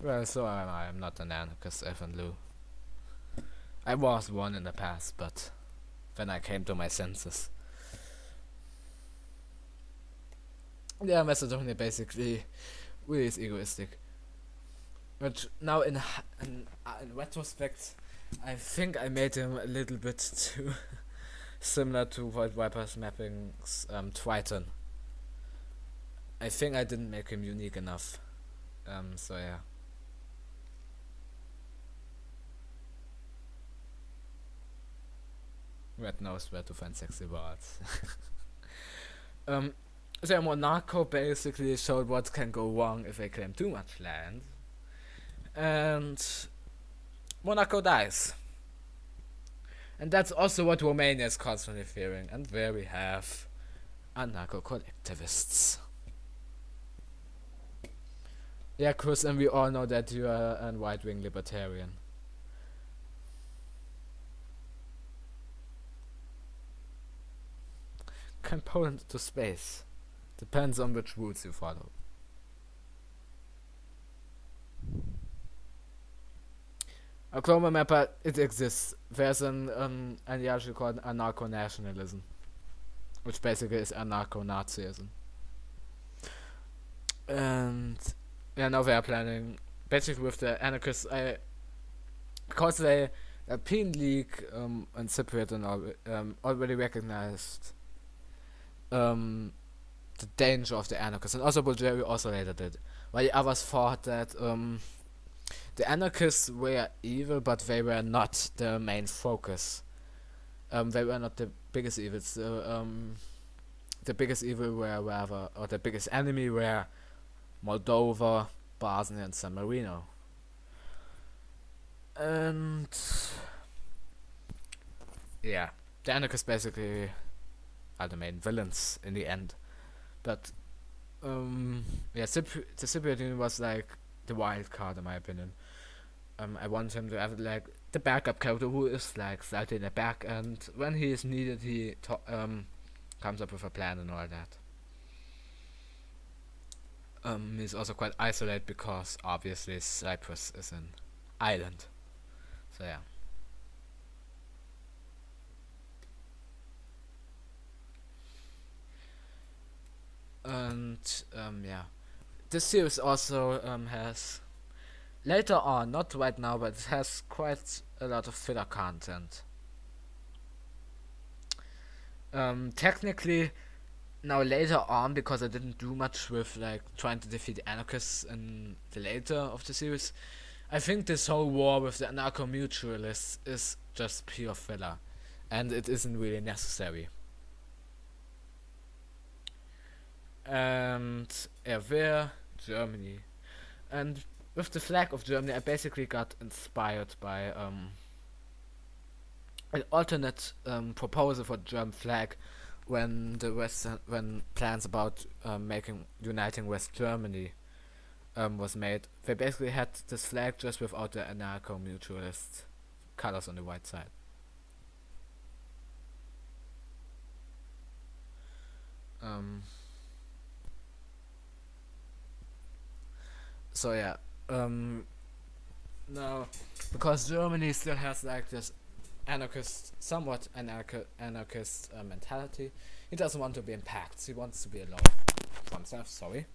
S1: Well, so I'm not an anarchist, Evan Lou. I was one in the past, but then I came to my senses. Yeah, Macedonia basically really is egoistic. But now in retrospect, I think I made him a little bit too similar to Void Viper's mapping's Triton. I think I didn't make him unique enough. So yeah. Red knows where to find sexy words. So Monaco basically showed what can go wrong if they claim too much land. And Monaco dies. And that's also what Romania is constantly fearing, and where we have anarcho-collectivists. Yeah, Chris, and we all know that you are a right-wing libertarian. Can Poland to space? Depends on which routes you follow. A global mapper, it exists. There's an ideology called anarcho-nationalism, which basically is anarcho-Nazism. And yeah, now they are planning, basically with the anarchists, because the European League and Cypriot and already recognized the danger of the anarchists, and also Bulgaria also later did, while the others thought that the anarchists were evil, but they were not the main focus. They were not the biggest evils. The biggest evil were rather, or the biggest enemy were Moldova, Bosnia, and San Marino. And yeah, the anarchists basically are the main villains in the end. But yeah, the Cypriot Union was like the wild card in my opinion. I want him to have like the backup character who is like slightly in the back, and when he is needed, he comes up with a plan and all that. He's also quite isolated because obviously Cyprus is an island. So yeah. And yeah, this series also has later on, not right now, but it has quite a lot of filler content. Technically, now later on, because I didn't do much with like trying to defeat the anarchists in the later of the series, I think this whole war with the anarcho-mutualists is just pure filler, and it isn't really necessary. And yeah, where Germany, and with the flag of Germany, I basically got inspired by an alternate proposal for the German flag when when plans about uniting West Germany was made. They basically had this flag just without the anarcho-mutualist colors on the white side. So yeah, now because Germany still has like this somewhat anarchist mentality, he doesn't want to be in pacts. He wants to be alone for himself. Sorry.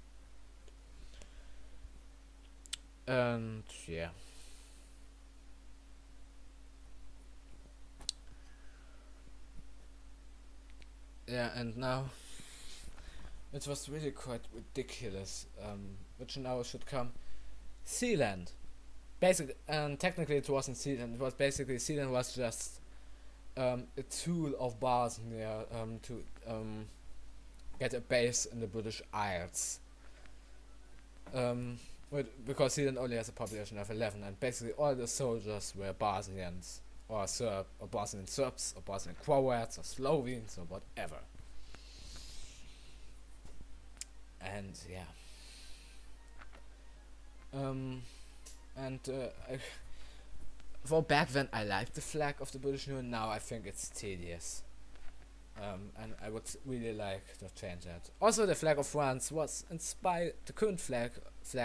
S1: And yeah. Yeah, and now it was really quite ridiculous, which now should come. Sealand. Basically, and technically it wasn't Sealand, it was basically, Sealand was just a tool of Bosnia to get a base in the British Isles. Because Sealand only has a population of 11, and basically all the soldiers were Bosnians, or Bosnian Serbs, or Bosnian Croats, or Slovenes, or whatever. And yeah. For back then I liked the flag of the British Union, now I think it's tedious. And I would really like to change that. Also the flag of France was inspired, the current flag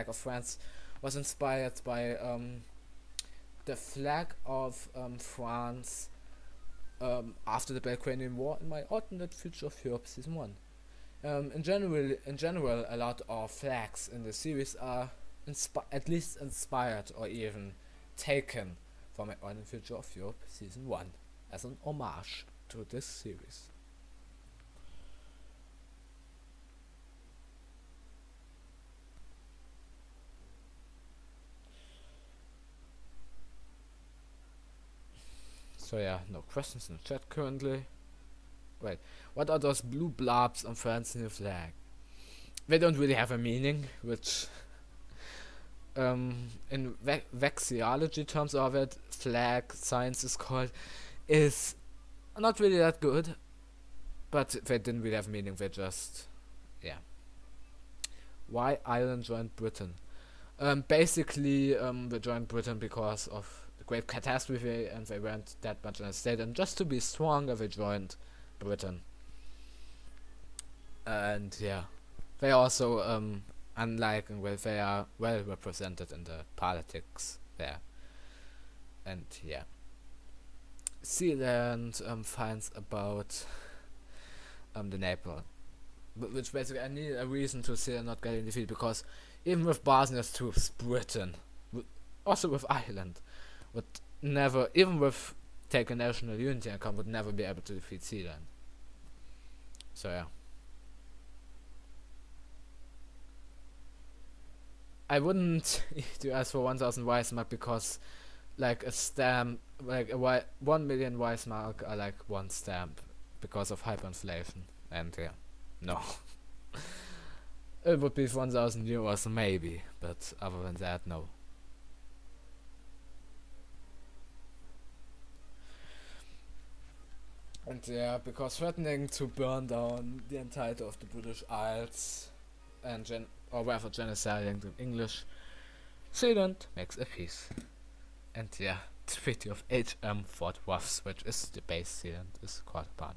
S1: of France was inspired by the flag of France after the Balkanian War in my alternate Future of Europe season 1. In general, a lot of flags in the series are at least inspired or even taken from my alternate Future of Europe season 1 as an homage to this series. So yeah, no questions in the chat currently. Wait, what are those blue blobs on France's new flag? They don't really have a meaning, which in vexillology terms of it, flag science is called, is not really that good, but they didn't really have meaning. They just, yeah. Why Ireland joined Britain? Basically, they joined Britain because of the Great Catastrophe, and they weren't that much in a state. And just to be stronger, they joined Britain. And yeah, they also, unlike in where they are well represented in the politics there. And yeah, Zealand finds about the Nepal, which basically I need a reason to say not getting defeated, because even with Bosnia's troops, Britain, also with Ireland, would never, even with taking national unity account, would never be able to defeat Zealand. So yeah. I wouldn't do ask for 1,000 Weissmark, because like a stamp, like a 1 million Weissmark are like one stamp because of hyperinflation, and yeah, no. It would be 1,000 euros maybe, but other than that, no. And yeah, because threatening to burn down the entirety of the British Isles and or rather genociding the English, Zealand makes a peace. And yeah, the Treaty of Fort Ross, which is the base Zealand, is called upon.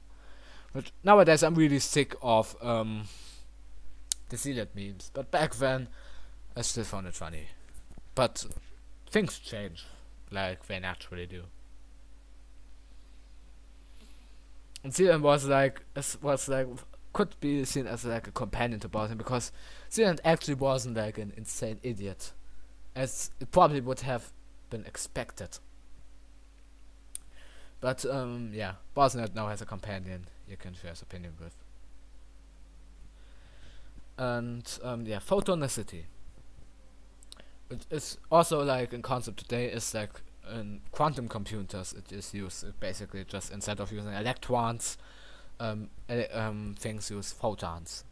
S1: Which nowadays I'm really sick of the Zealand memes, but back then I still found it funny. But things change, like they naturally do. And Zealand was like could be seen as like a companion to Bosnia, because Zealand actually wasn't like an insane idiot, as it probably would have been expected. But yeah, Bosnia now has a companion you can share his opinion with. And yeah, photonicity. It is also like in concept today, is like in quantum computers it is used. It basically just, instead of using electrons, things use photons.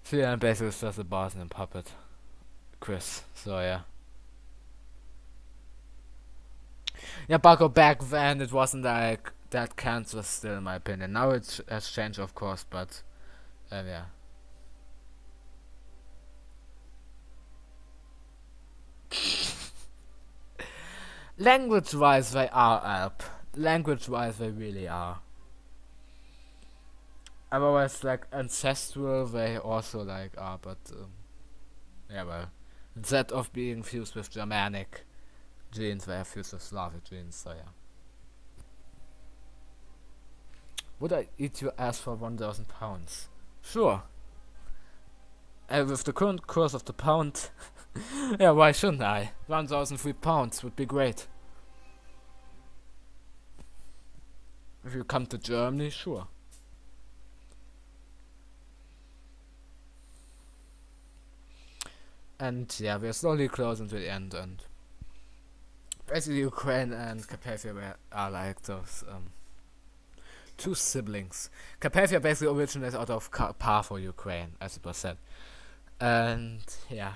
S1: So yeah, and basically it's just a Bosnian puppet, Chris. So yeah. Yeah, Baco, back then it wasn't like that cancerous still, in my opinion. Now it has changed, of course, but yeah. Language-wise, they are up. Language-wise, they really are. Otherwise, like ancestral, they also like are, but yeah, well, instead of being fused with Germanic genes, they are fused with Slavic genes. So yeah. Would I eat your ass for 1,000 pounds? Sure. With the current course of the pound, yeah, why shouldn't I? 1,003 pounds would be great. If you come to Germany, sure. And yeah, we're slowly closing to the end, and basically Ukraine and Carpathia are like those two siblings. Carpathia basically originates out of Carpatho, Ukraine, as it was said. And yeah,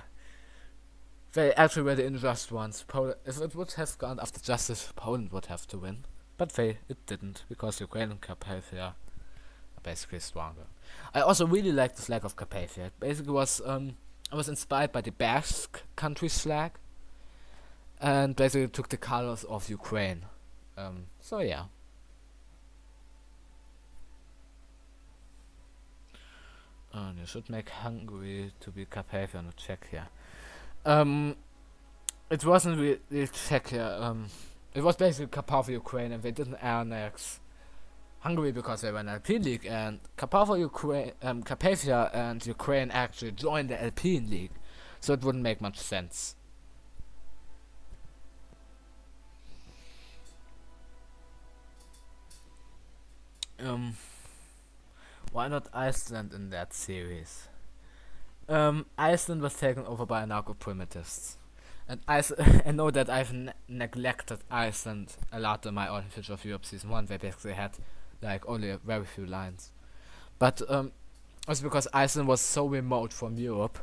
S1: they actually were the unjust ones. If it would have gone after justice, Poland would have to win, but it didn't, because Ukraine and Carpathia are basically stronger. I also really like the flag of Carpathia. It basically was I was inspired by the Basque country's flag, and basically took the colors of Ukraine. So yeah. And you should make Hungary to be Carpathia, not Czechia. It wasn't really Czechia. It was basically Carpatho, Ukraine, and they didn't annex Hungary because they were in Alpine League, and Carpathia and Ukraine actually joined the Alpine League, so it wouldn't make much sense. Why not Iceland in that series? Iceland was taken over by anarcho-primitists. And I know that I've neglected Iceland a lot in my Artificial of Europe Season 1. They basically had like only a very few lines. But also because Iceland was so remote from Europe,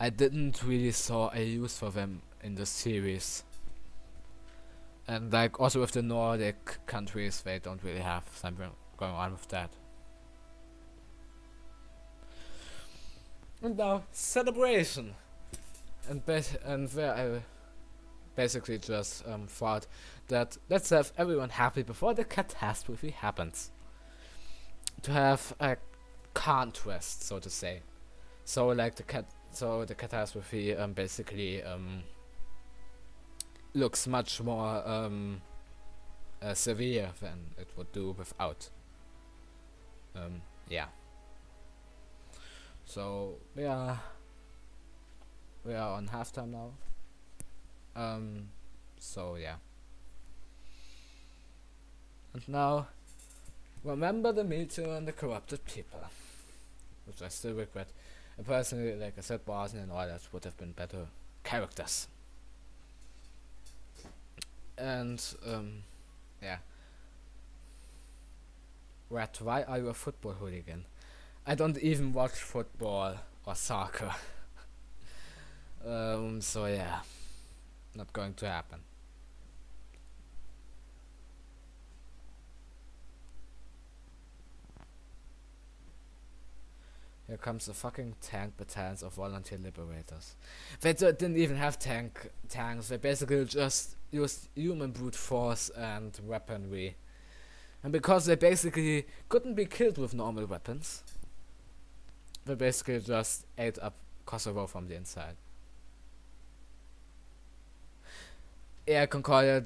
S1: I didn't really saw a use for them in the series. And like also with the Nordic countries, they don't really have something going on with that. And now celebration, and where I basically just thought that let's have everyone happy before the catastrophe happens. To have a contrast, so to say. So like the catastrophe basically looks much more severe than it would do without. Yeah. So we are on halftime now. So yeah. And now, remember the meteor and the corrupted people, which I still regret. And personally, like I said, Bosnia and all that would have been better characters. And yeah. Rat, why are you a football hooligan? I don't even watch football or soccer. So yeah, not going to happen. Here comes the fucking tank battalions of volunteer liberators. They didn't even have tanks. They basically just used human brute force and weaponry. And because they basically couldn't be killed with normal weapons, they basically just ate up Kosovo from the inside. Yeah, Concordia,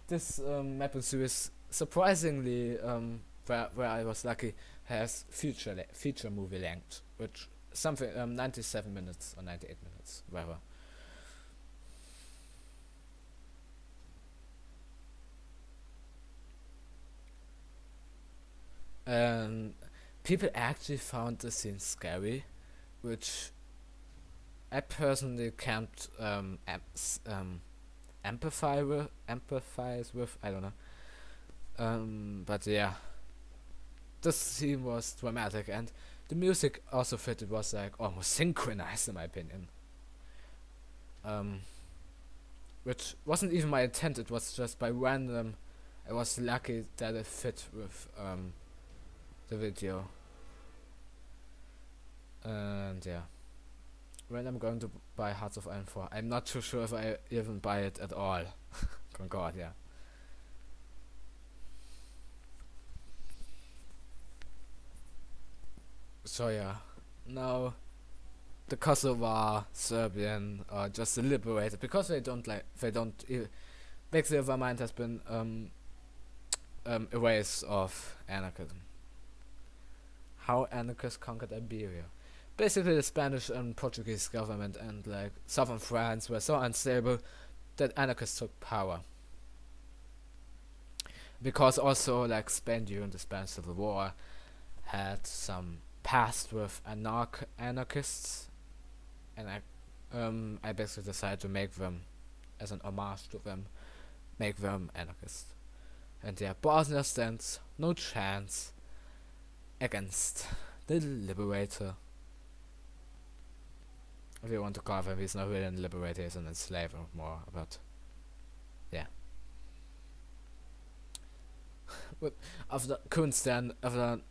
S1: this mapping series, surprisingly, where I was lucky, has feature movie length, which something 97 minutes or 98 minutes, whatever. And people actually found the scene scary, which I personally can't empathize with. I don't know. But yeah, this scene was dramatic, and the music also fit. It was like almost synchronized, in my opinion. Which wasn't even my intent. It was just by random. I was lucky that it fit with the video. And yeah, when I'm going to buy Hearts of Iron 4, I'm not too sure if I even buy it at all. Concordia. So yeah, now the Kosovar Serbian are just liberated because basically their mind has been erased of anarchism. How anarchists conquered Iberia. Basically the Spanish and Portuguese government and like southern France were so unstable that anarchists took power. Because also like Spain during the Spanish Civil War had some past with anarchists, and I basically decided to make them, as an homage to them, make them anarchists. And yeah, Bosnia stands no chance against the liberator. If you want to call him, he's not really a liberator, he's an enslaver more, but yeah. But after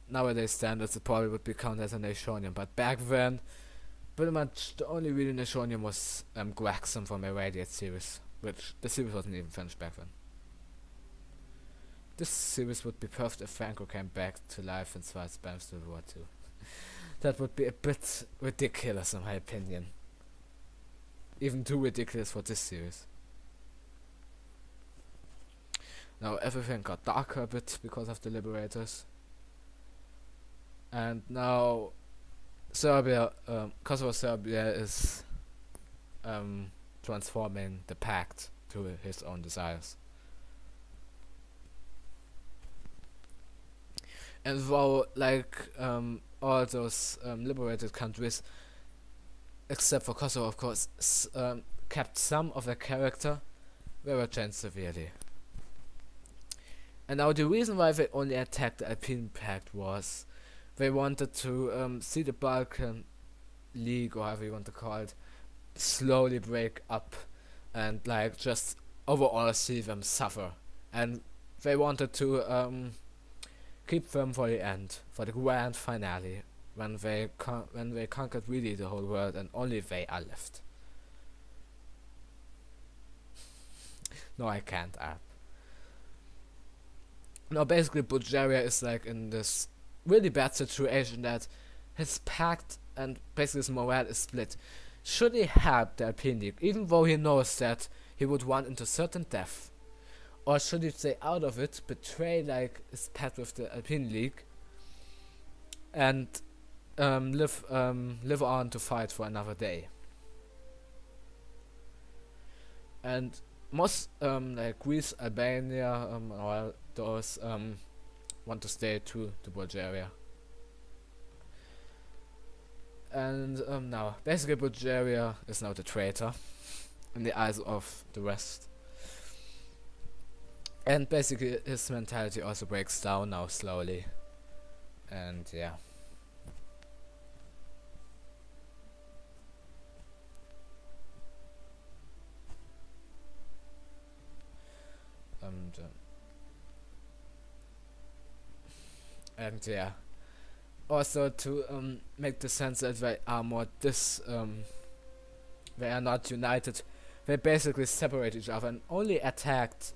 S1: nowadays standards, it probably would be counted as a Nationalian, but back then, pretty much the only really Nationalian was Gregson from a Radiate series, which the series wasn't even finished back then. This series would be perfect if Franco came back to life and fight Spanish Civil War too. That would be a bit ridiculous in my opinion. Even too ridiculous for this series. Now everything got darker a bit because of the liberators. And now Serbia, Kosovo Serbia is transforming the pact to his own desires. And while like all those liberated countries, except for Kosovo of course, kept some of their character, they were changed severely. And now the reason why they only attacked the Alpine Pact was they wanted to see the Balkan League, or however you want to call it, slowly break up and like just overall see them suffer, and they wanted to keep them for the end, for the grand finale, when they conquered really the whole world and only they are left. No, I can't app. No, basically Bulgaria is like in this really bad situation that his pact and basically his morale is split. Should he help the Alpine League, even though he knows that he would run into certain death? Or should he stay out of it, betray like his pact with the Alpine League, and live on to fight for another day? And most like Greece, Albania, all those want to stay to Bulgaria. And now basically Bulgaria is now the traitor in the eyes of the West. And basically his mentality also breaks down now slowly. And yeah. And yeah. Also to make the sense that they are more they are not united. They basically separate each other and only attacked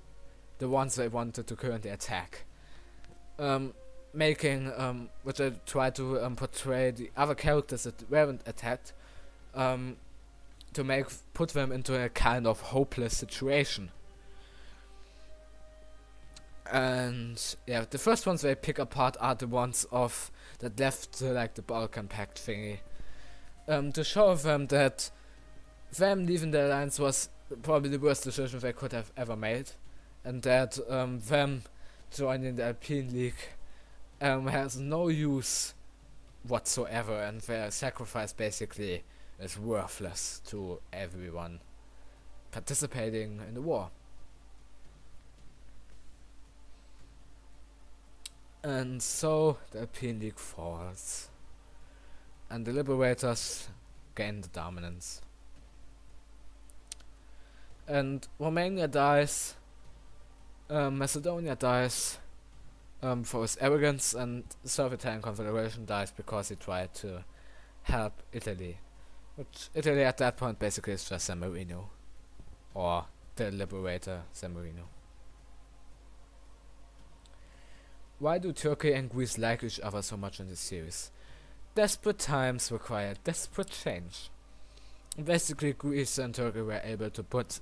S1: the ones they wanted to currently attack. Making which I try to portray the other characters that weren't attacked, to put them into a kind of hopeless situation. And yeah, the first ones they pick apart are the ones that left like the Balkan Pact thingy, to show them that them leaving the alliance was probably the worst decision they could have ever made, and that them joining the Alpine League has no use whatsoever, and their sacrifice basically is worthless to everyone participating in the war. And so the Alpine League falls, and the liberators gain the dominance. And Romania dies, Macedonia dies for his arrogance, and the Soviet Confederation dies because he tried to help Italy. Which Italy at that point basically is just San Marino, or the liberator San Marino. Why do Turkey and Greece like each other so much in this series? Desperate times require desperate change. Basically, Greece and Turkey were able to put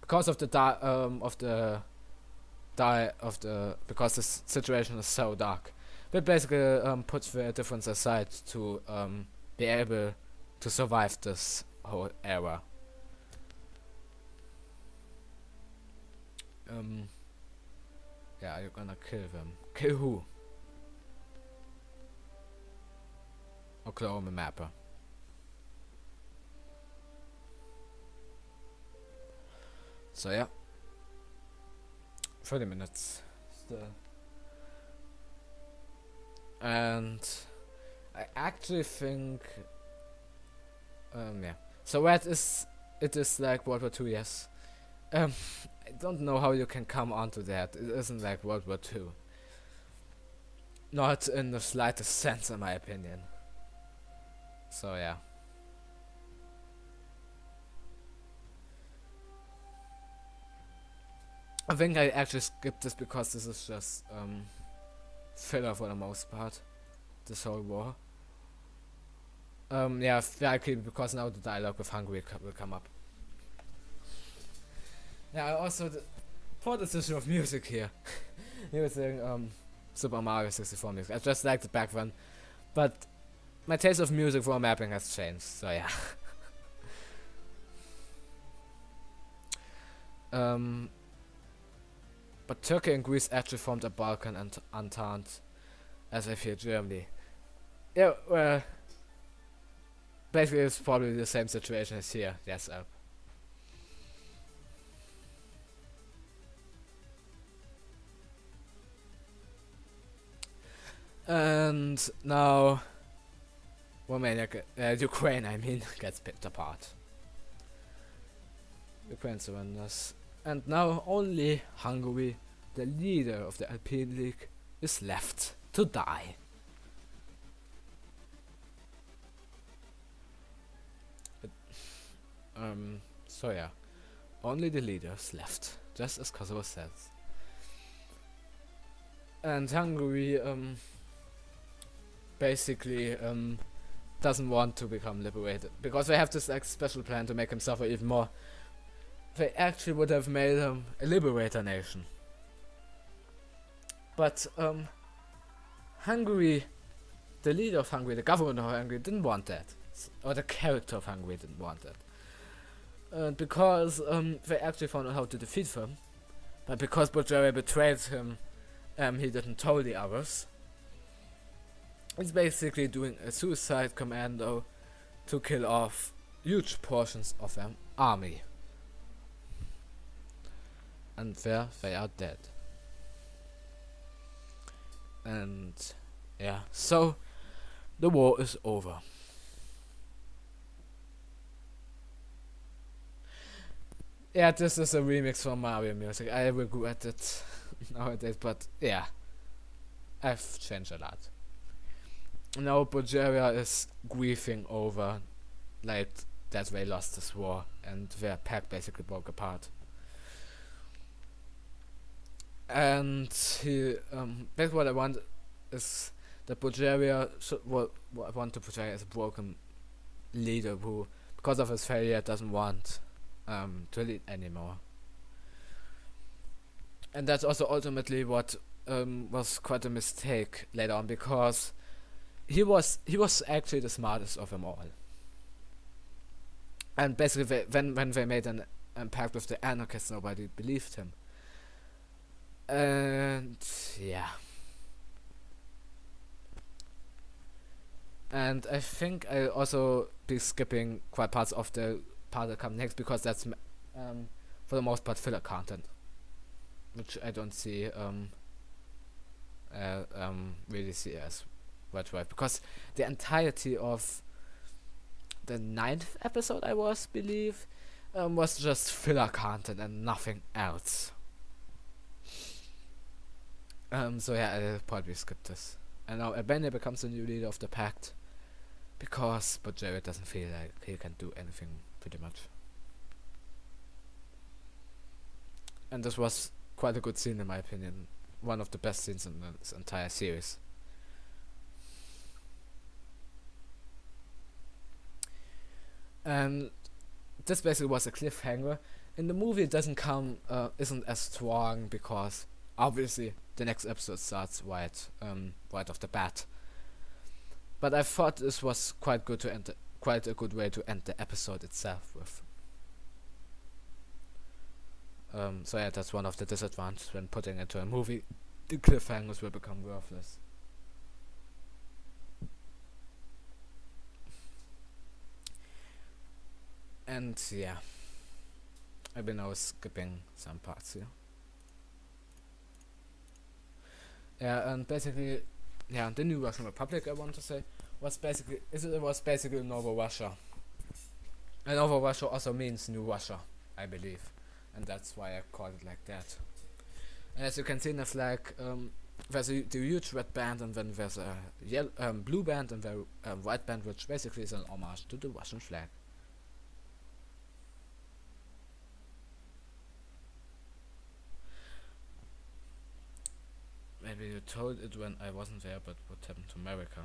S1: because of the because the situation is so dark, they basically put their difference aside to be able to survive this whole era. Yeah, you're gonna kill them. Kill who? Oklahoma Mapper. So yeah. 30 minutes still. And I actually think yeah. So it is like World War II, yes. I don't know how you can come onto that. It isn't like World War II. Not in the slightest sense, in my opinion. So yeah. I think I actually skipped this because this is just filler for the most part. This whole war. Yeah, likely because now the dialogue with Hungary will come up. Yeah, also poor decision of music here. Using Super Mario 64 music. I just liked it back then, but my taste of music for mapping has changed. So yeah. But Turkey and Greece actually formed a Balkan Entente, as I feel Germany. Yeah, well, basically it's probably the same situation as here. Yes, and now Ukraine, I mean, gets picked apart. Ukraine surrenders. And now only Hungary, the leader of the Alpine League, is left to die. So yeah, only the leaders left, just as Kosovo says. And Hungary basically doesn't want to become liberated because they have this like special plan to make him suffer even more. They actually would have made him a liberator nation, but Hungary, the leader of Hungary, the governor of Hungary, didn't want that, or the character of Hungary didn't want that. Because they actually found out how to defeat them, but because Bulgaria betrayed him, he didn't tell the others. He's basically doing a suicide commando to kill off huge portions of their army. And there they are dead. And yeah, so the war is over. Yeah, this is a remix from Mario music. I regret it nowadays, but yeah, I've changed a lot. Now Bulgaria is grieving over like that they lost this war and their pact basically broke apart. And that's what I want is that Bulgaria should what I want to portray as a broken leader who, because of his failure, doesn't want to lead anymore. And that's also ultimately what was quite a mistake later on, because he was actually the smartest of them all. And basically when they made an pact with the anarchists, nobody believed him. And yeah. And I think I'll also be skipping quite parts of the part that come next, because that's for the most part filler content, which I don't see really see as right, because the entirety of the 9th episode I believe was just filler content and nothing else. So yeah, I'll probably skip this. And now Albania becomes the new leader of the pact, because Bulgaria doesn't feel like he can do anything pretty much. And this was quite a good scene in my opinion, one of the best scenes in this entire series. And this basically was a cliffhanger. In the movie it doesn't come, isn't as strong, because obviously the next episode starts right off the bat. But I thought this was quite good to end, quite a good way to end the episode itself with. So yeah, that's one of the disadvantages when putting it into a movie. The cliffhangers will become worthless. And yeah, I've been now skipping some parts here. Yeah, and basically, yeah, the new Russian Republic, I want to say, was basically Novo Russia. And Novo Russia also means New Russia, I believe, and that's why I called it like that. And as you can see in the flag, there's the huge red band, and then there's a blue band and the white band, which basically is an homage to the Russian flag. Maybe you told it when I wasn't there, but what happened to America?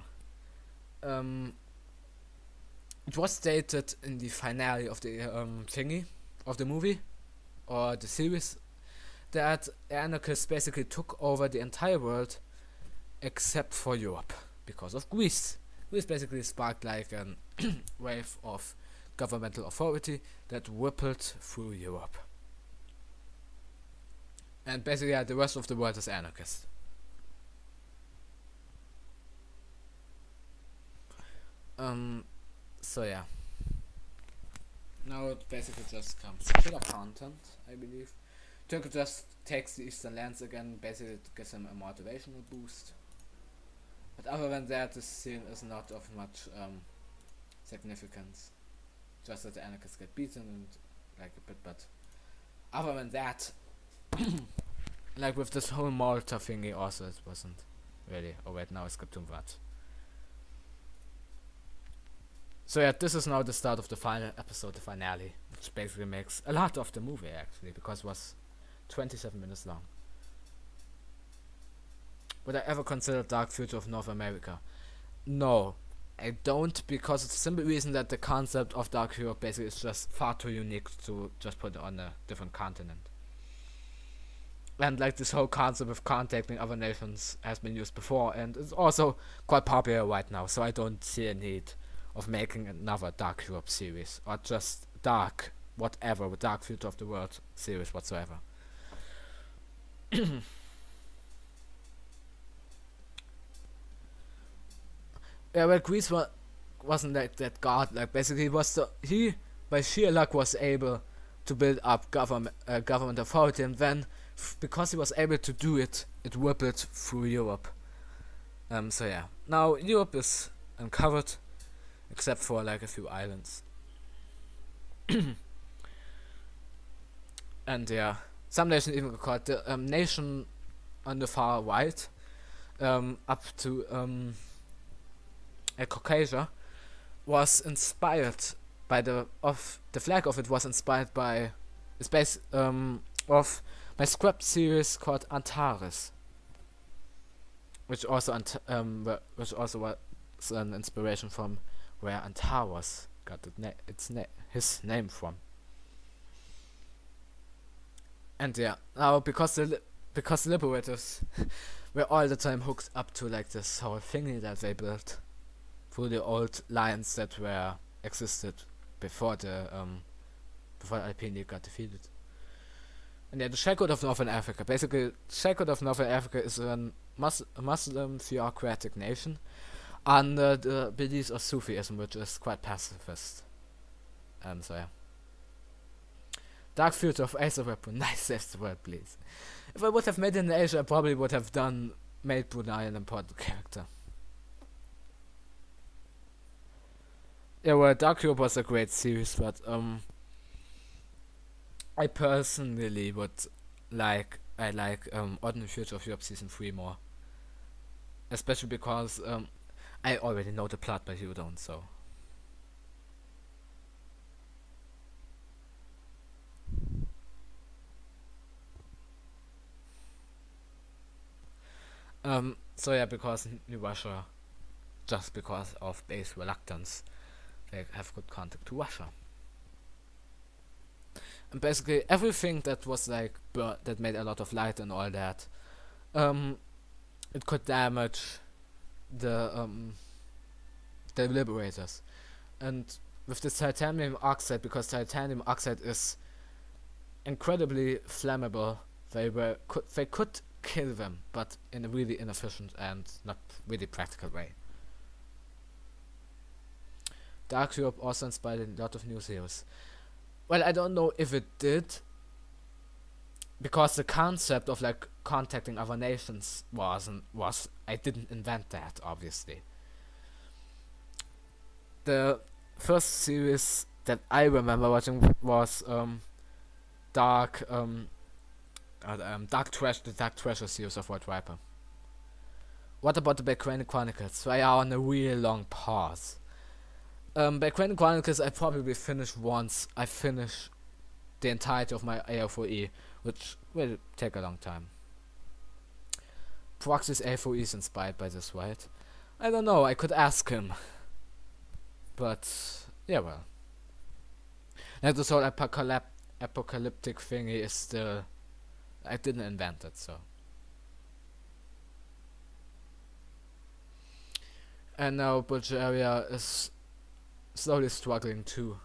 S1: It was stated in the finale of the thingy, of the movie, or the series, that anarchists basically took over the entire world except for Europe, because of Greece. Greece basically sparked like a wave of governmental authority that rippled through Europe. And basically, yeah, the rest of the world is anarchist. So yeah. Now it basically just comes filler content, I believe. Turkey just takes the eastern lands again, basically it gives him a motivational boost. But other than that, this scene is not of much significance. Just that the anarchists get beaten and like a bit, but other than that, like with this whole Malta thingy also it wasn't really. Oh wait, now I skipped too much. So yeah, this is now the start of the final episode, the finale, which basically makes a lot of the movie actually, because it was 27 minutes long. Would I ever consider Dark Future of North America? No, I don't, because it's the simple reason that the concept of Dark Europe basically is just far too unique to just put it on a different continent. And like this whole concept of contacting other nations has been used before, and it's also quite popular right now, so I don't see a need of making another Dark Europe series, or just Dark, whatever, Dark Future of the World series whatsoever. Yeah, well, Greece wasn't like that god. Basically, he by sheer luck was able to build up government authority, and then because he was able to do it, it rippled through Europe. So yeah, now Europe is uncovered, except for like a few islands. And yeah, some nations even called the nation on the far right, up to Caucasia, was inspired by the flag of it was inspired by it's based of my script series called Antares, which also was an inspiration from where Antares got his name from. And yeah, now because the liberators were all the time hooked up to like this whole thingy that they built through the old lines that were existed before the Alpini got defeated. And yeah, the Shellcode of Northern Africa. Basically, Shellcode of Northern Africa is a Muslim theocratic nation under the beliefs of Sufism, which is quite pacifist. So yeah. Dark Future of Asia were Brunei, says the word, please. If I would have made it in Asia, I probably would have made Brunei an important character. Yeah, well, Dark Europe was a great series, but I personally like Ordinary Future of Europe Season 3 more. Especially because I already know the plot, but you don't, so. So yeah, because New Russia, just because of base reluctance, they have good contact to Russia. And basically everything that was like that made a lot of light and all that, it could damage the liberators. And with the titanium oxide, because titanium oxide is incredibly flammable, they could kill them, but in a really inefficient and not really practical way. Dark Europe also inspired a lot of new series. Well, I don't know if it did, because the concept of like contacting other nations I didn't invent that, obviously. The first series that I remember watching was Dark Treasure series of White Viper. What about the Background Chronicles? They are on a real long pause. Background Chronicles I probably finish once I finish the entirety of my AFOE, which will take a long time. Proxy's AFOE is inspired by this, right? I don't know, I could ask him. But, yeah, well. Like this whole apocalyptic thingy is still... I didn't invent it, so... And now Bulgaria is slowly struggling too.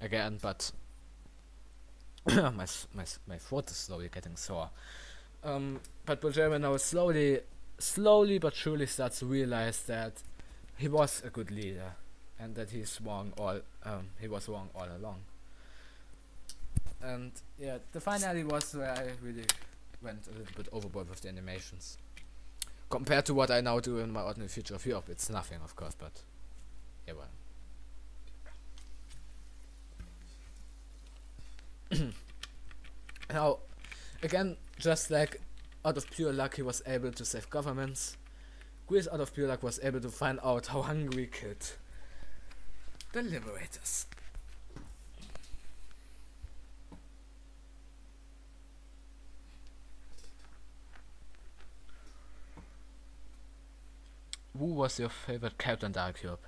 S1: Again, but... my throat is slowly getting sore. But Bulgaria now slowly but surely starts to realize that he was a good leader, and that he was wrong all along. And yeah, the finale was where I really went a little bit overboard with the animations. Compared to what I now do in my Ordinary Future of Europe, it's nothing, of course, but yeah, well. Now, again, just like out of pure luck he was able to save governments, Greece out of pure luck was able to find out how Hungary killed the liberators. Who was your favorite character in Dark Cube?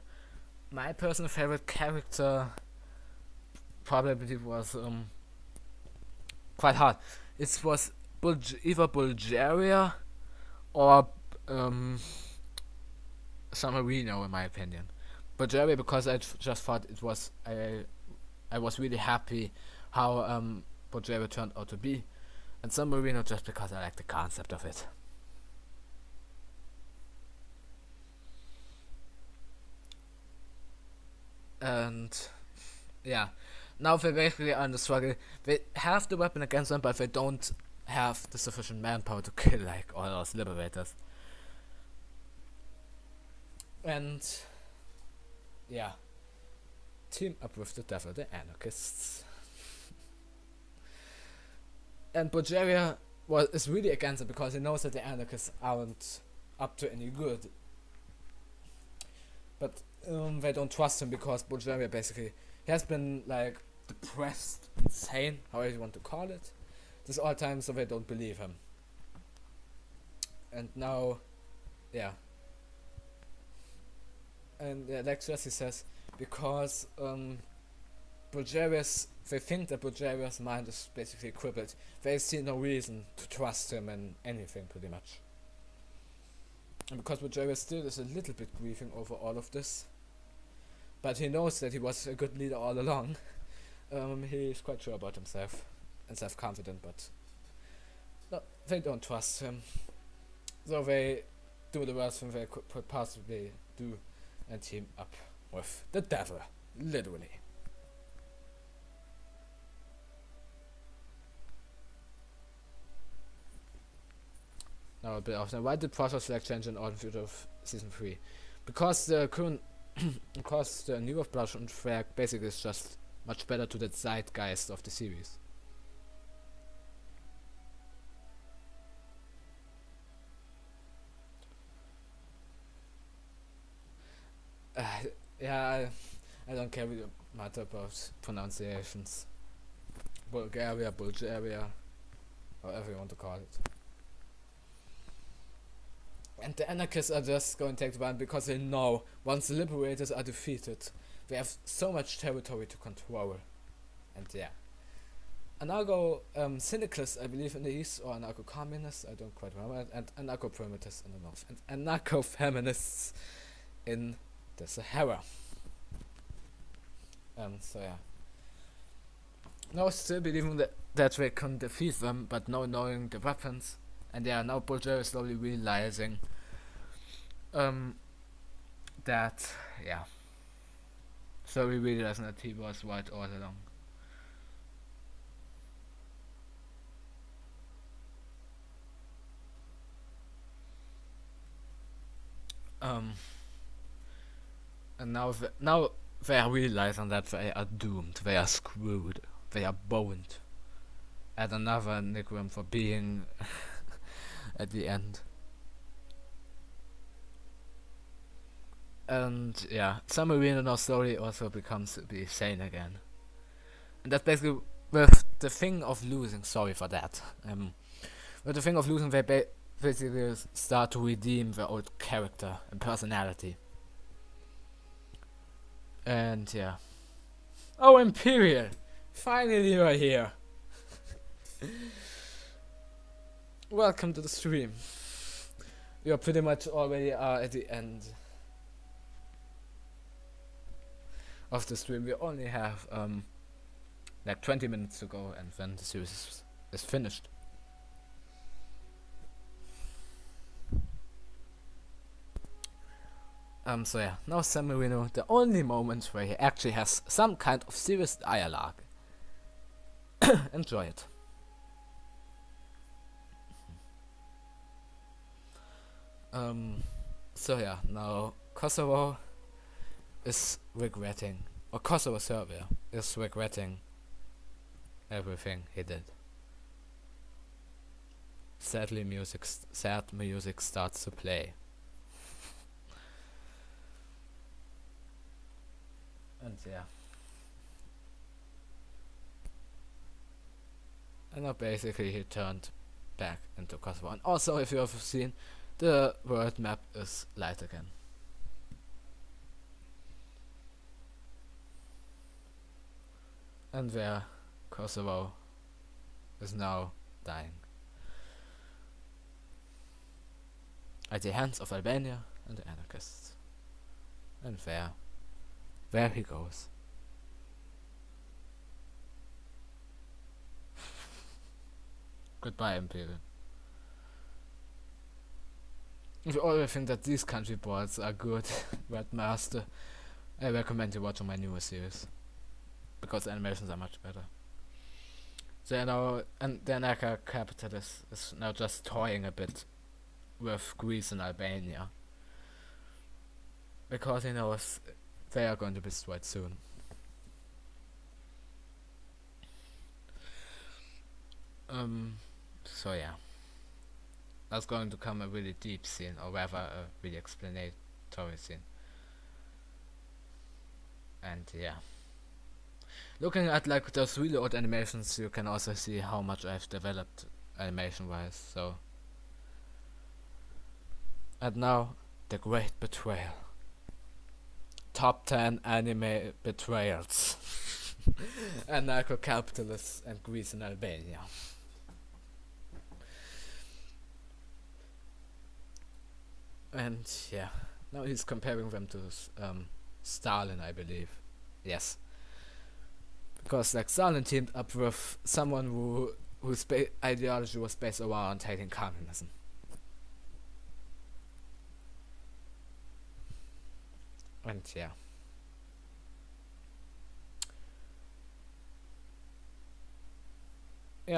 S1: My personal favorite character probably was quite hard. It was either Bulgaria or San Marino, in my opinion. Bulgaria because I just thought it was I was really happy how Bulgaria turned out to be, and San Marino just because I like the concept of it. And yeah, now they basically are in the struggle. They have the weapon against them, but they don't have the sufficient manpower to kill like all those liberators. And yeah, team up with the devil, the anarchists. And Bulgaria is really against it because he knows that the anarchists aren't up to any good. But they don't trust him because Bulgaria basically has been like depressed, insane, however you want to call it, this all time, so they don't believe him. And now, yeah. And like Jesse says, because they think that Bulgaria's mind is basically crippled, they see no reason to trust him in anything pretty much. And because Bulgaria still is a little bit grieving over all of this, but he knows that he was a good leader all along, he is quite sure about himself and self-confident, but no, they don't trust him. So they do the worst thing they could possibly do and team up with the devil, literally. Now a bit often. Why did process flag change in Autumn Future of Season 3? Because the current because the new of Blush and Flag basically is just much better to the zeitgeist of the series. Yeah, I don't care much about pronunciations. Bulgaria, however you want to call it. And the anarchists are just going to take the ban because they know once the liberators are defeated, they have so much territory to control. And yeah. Anarcho-syndicalists, I believe, in the east, or anarcho-communists, I don't quite remember, and anarcho-primitists in the north, and anarcho-feminists in the Sahara. So yeah. Now still believing that they can defeat them, but now knowing the weapons. And yeah, now Bulgaria is slowly realizing that, yeah, slowly realizing that he was right all along. And now they are realizing that they are doomed, they are screwed, they are boned. Add another nickname for being at the end. And yeah, San Marino now slowly also becomes to be sane again. And that's basically with the thing of losing, sorry for that. With the thing of losing, they basically start to redeem their old character and personality. And yeah. Oh, Imperial! Finally you are here! Welcome to the stream. We are pretty much already at the end of the stream. We only have like 20 minutes to go and then the series is finished. So yeah, now San Marino, the only moment where he actually has some kind of serious dialogue. Enjoy it. So yeah, now Kosovo is regretting, or Kosovo Serbia is regretting everything he did. Sad music starts to play. And yeah. And now basically he turned back into Kosovo. And also, if you have seen, the world map is light again. And where Kosovo is now dying at the hands of Albania and the anarchists. And where he goes. Goodbye, Imperial. If you already think that these country boards are good, Red Master, I recommend you watching my newer series, because the animations are much better. So now, and the anarcha capital is now just toying a bit with Greece and Albania, because he knows they are going to be destroyed soon. So yeah, that's going to come a really deep scene, or rather a really explanatory scene. And yeah, looking at like those really old animations, you can also see how much I've developed animation wise. So, and now the great betrayal. Top 10 anime betrayals. Anarcho-capitalists and Greece and Albania. And yeah, now he's comparing them to Stalin, I believe. Yes, because like Stalin teamed up with someone whose ideology was based around hating communism. And yeah,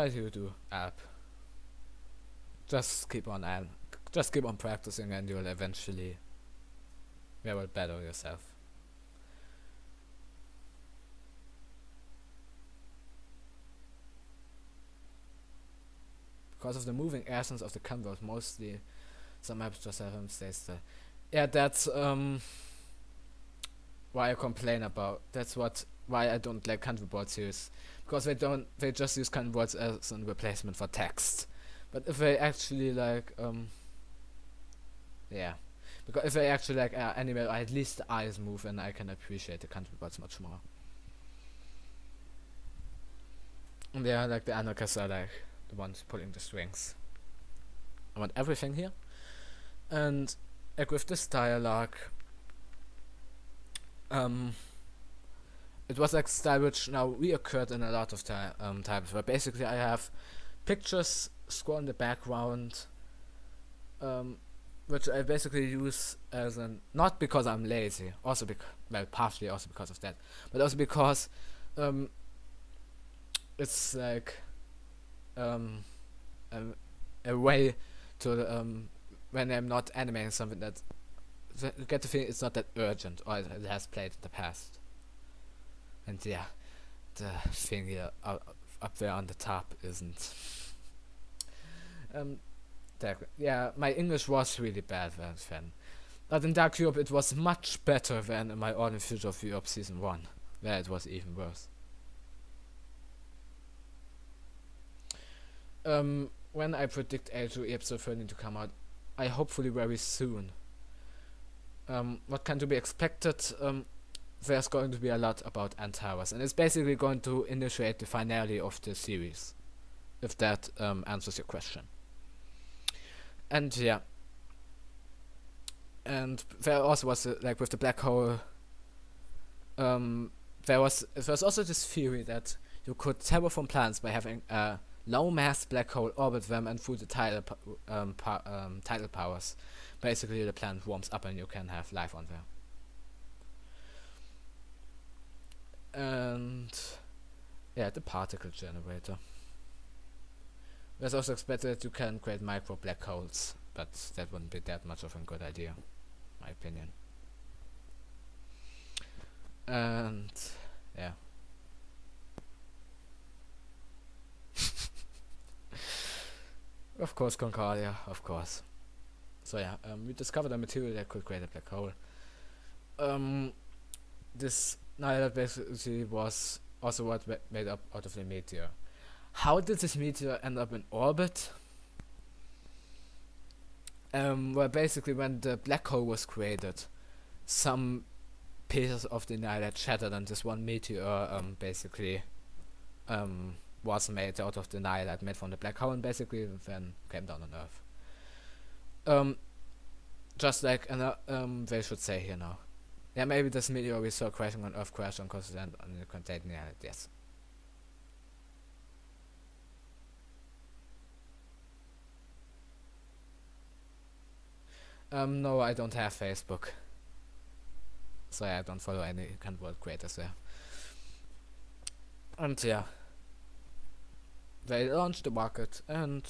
S1: you do, app. Just keep on practicing, and you'll eventually be able to better yourself. Because of the moving essence of the canvas, mostly some maps just have him stay still. Yeah, that's why I complain about. That's why I don't like country board series, because they just use country boards as a replacement for text. But if they actually like yeah, because if they actually like animate, at least the eyes move, and I can appreciate the country boards much more. And yeah, like the anarchists are like the ones pulling the strings. I want everything here, and like with this dialogue, it was like style which now reoccurred in a lot of times, where basically I have pictures scroll in the background, which I basically use as an, not because I'm lazy, also well, partially also because of that, but also because it's like a way to when I'm not animating something that you get the feeling it's not that urgent, or it has played in the past. And yeah, the thing here up there on the top isn't yeah, my English was really bad then, but in Dark Europe it was much better than in my Ordinary Future of Europe Season 1, where it was even worse. When I predict H2 episode 13 to come out, I hopefully very soon. What can to be expected? There's going to be a lot about Antares, and it's basically going to initiate the finale of the series, if that answers your question. And yeah, and there also was like with the black hole, there was also this theory that you could terraform planets by having a low mass black hole orbit them, and through the tidal powers, basically the planet warms up and you can have life on there. And yeah, the particle generator. There's also expected that you can create micro black holes, but that wouldn't be that much of a good idea, in my opinion. And yeah. Of course, Concordia, of course. So yeah, we discovered a material that could create a black hole. This night basically was also what made up out of the meteor. How did this meteor end up in orbit? Well, basically when the black hole was created, some pieces of the night shattered, and this one meteor basically was made out of the night made from the black hole, and basically then came down on Earth. Just like they should say here now. Yeah, maybe this meteor we saw crashing on Earth crashed on continent on the contained night. Yes. No, I don't have Facebook. So yeah, I don't follow any kind of world creators there. And yeah, they launched the rocket, and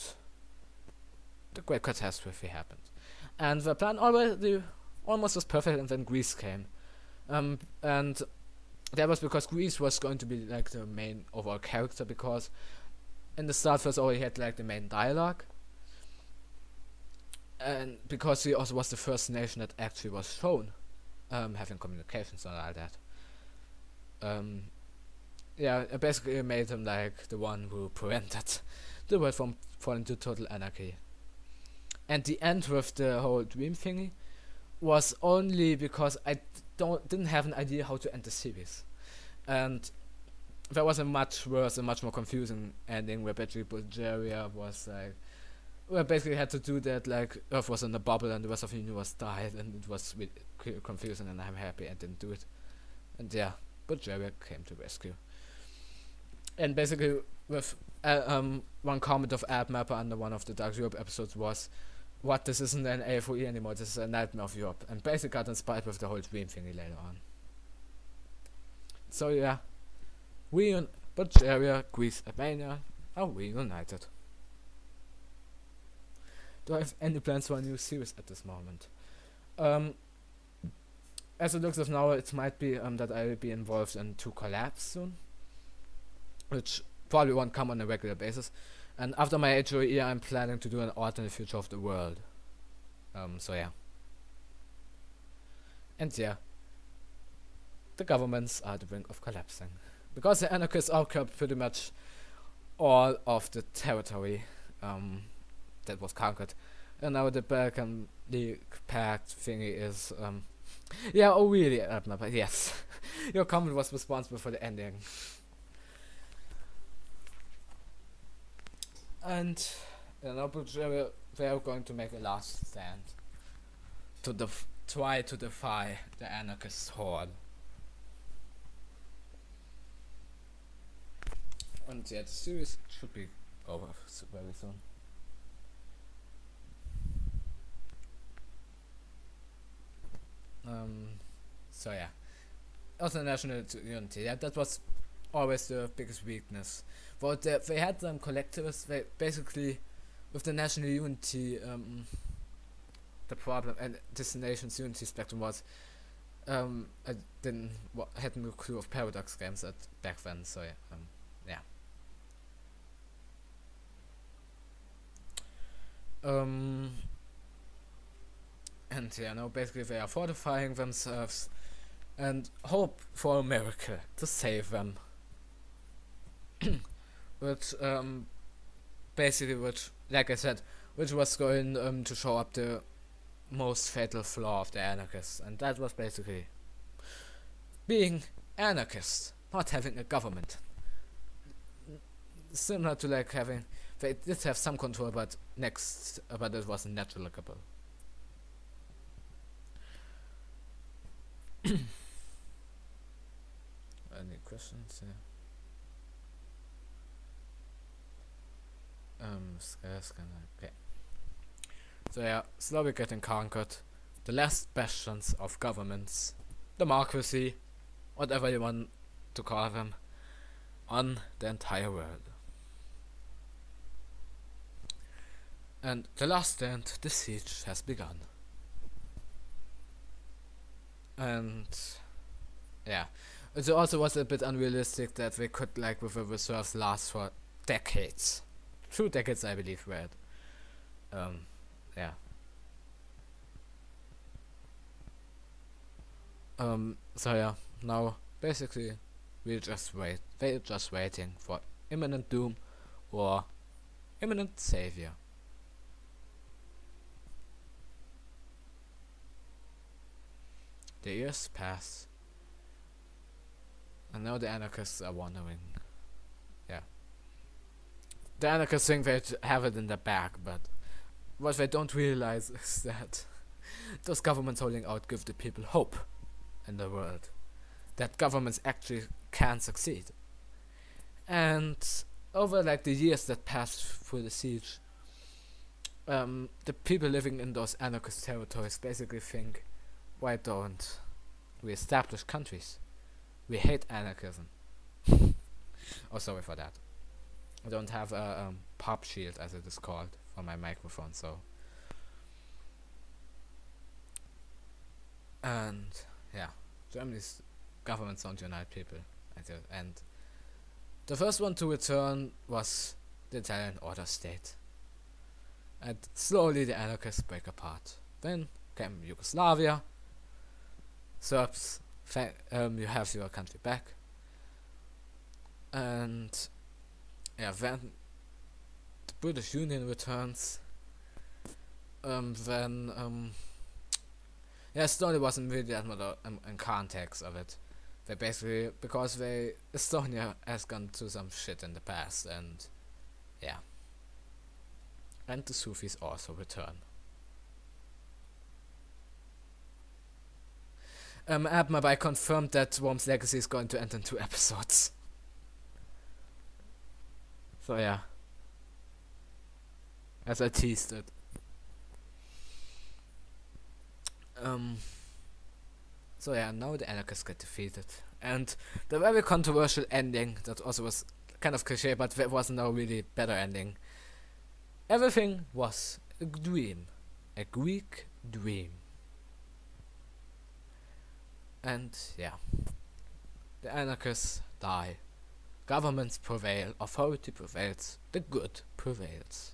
S1: the great catastrophe happened. And the plan already almost was perfect, and then Greece came. And that was because Greece was going to be like the main overall character, because in the start first already had like the main dialogue. And because he also was the first nation that actually was shown having communications and all that. Yeah, it basically made him like the one who prevented the world from falling into total anarchy. And the end with the whole dream thingy was only because I didn't have an idea how to end the series. And there was a much worse and much more confusing ending where basically Bulgaria was like, well, basically had to do that like Earth was in a bubble and the rest of the universe died, and it was really confusing, and I'm happy I didn't do it. And yeah, Bulgaria came to rescue. And basically with one comment of AdMapper under one of the Dark Europe episodes was, what, this isn't an AFOE anymore, this is a nightmare of Europe, and basically got inspired with the whole dream thingy later on. So yeah, Bulgaria, Greece, Albania are reunited. Do I have any plans for a new series at this moment? As it looks of now, it might be that I will be involved in 2 collabs soon, which probably won't come on a regular basis. And after my HOE, I'm planning to do an alternate future of the world. So yeah. And yeah, the governments are at the brink of collapsing, because the anarchists occupied pretty much all of the territory that was conquered, and now the Balkan League Pact thingy is yeah, oh really, but yes. Your comment was responsible for the ending. And you know, Bulgaria, they are going to make a last stand to try to defy the anarchist horde. And yeah, the series should be over very soon. So yeah, also national unity. Yeah, that was always the biggest weakness. But they had some collectivists. They basically, with the national unity, the problem and this nation's unity spectrum was, I had no clue of paradox games back then. So yeah, and yeah, now basically they are fortifying themselves and hope for a miracle to save them. Which basically, like I said, which was going to show up the most fatal flaw of the anarchists, and that was basically being anarchist, not having a government. Similar to like having, they did have some control, but it wasn't negligible. Any questions? Yeah. Okay. So yeah, slowly getting conquered. The last bastions of governments, democracy, whatever you want to call them, on the entire world. And the last stand, the siege has begun. And yeah. It also was a bit unrealistic that they could, like, with the reserves last for decades. 2 decades, I believe, right? Yeah. So yeah, now basically we're just waiting for imminent doom or imminent savior. The years pass, and now the anarchists are wondering. Yeah. The anarchists think they have it in the bag, but what they don't realize is that those governments holding out give the people hope in the world. That governments actually can succeed. And over like the years that passed through the siege, the people living in those anarchist territories basically think, why don't we establish countries? We hate anarchism. Oh, sorry for that. I don't have a pop shield, as it is called, for my microphone, so. And yeah, Germany's governments don't unite people, and the first one to return was the Italian order state. And slowly the anarchists break apart. Then came Yugoslavia. Serbs, you have your country back. And yeah, when the British Union returns, then yeah, Estonia wasn't really that much in context of it. They basically, because Estonia has gone through some shit in the past, and yeah. And the Sufis also return. I confirmed that Worm's Legacy is going to end in 2 episodes. So yeah. As I teased it. So yeah, now the anarchists get defeated. And the very controversial ending, that also was kind of cliche, but there was no really better ending. Everything was a dream. A Greek dream. And yeah. The anarchists die. Governments prevail. Authority prevails. The good prevails.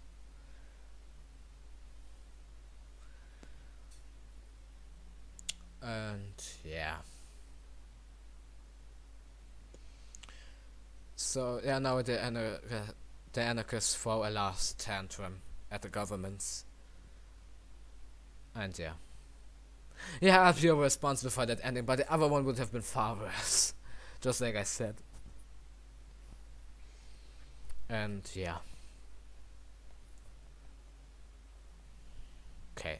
S1: And yeah. So yeah, now the anarchists throw a last tantrum at the governments. And yeah. Yeah, you're responsible for that ending, but the other one would have been far worse. Just like I said. And yeah. Okay.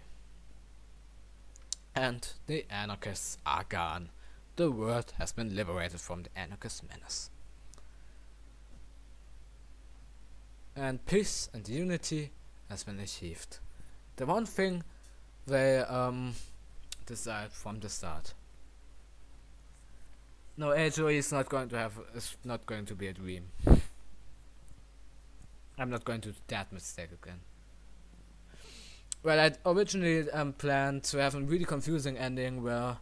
S1: And the anarchists are gone. The world has been liberated from the anarchist menace. And peace and unity has been achieved. The one thing they decide from the start. No, HOE is not going to be a dream. I'm not going to do that mistake again. Well, I originally planned to have a really confusing ending where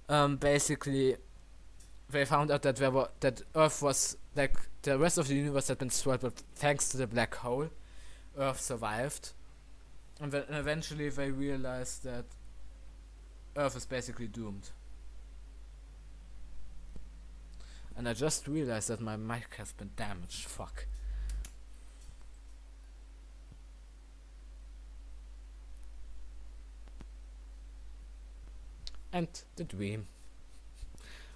S1: basically they found out that that Earth was, like, the rest of the universe had been destroyed, but thanks to the black hole, Earth survived. And then eventually they realized that Earth is basically doomed. And I just realized that my mic has been damaged. Fuck. And the dream.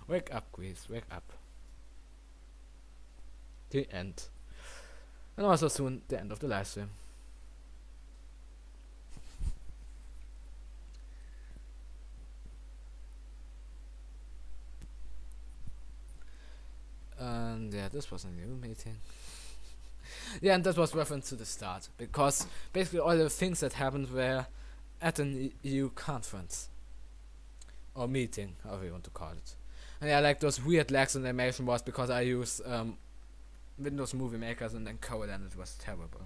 S1: Wake up, Greece, wake up. The end. And also soon the end of the live stream. And yeah, this was a new meeting. Yeah, and that was reference to the start, because basically all the things that happened were at an EU conference. Or meeting, however you want to call it. And yeah, like those weird lags in animation was because I use Windows Movie Makers and encode, and it was terrible.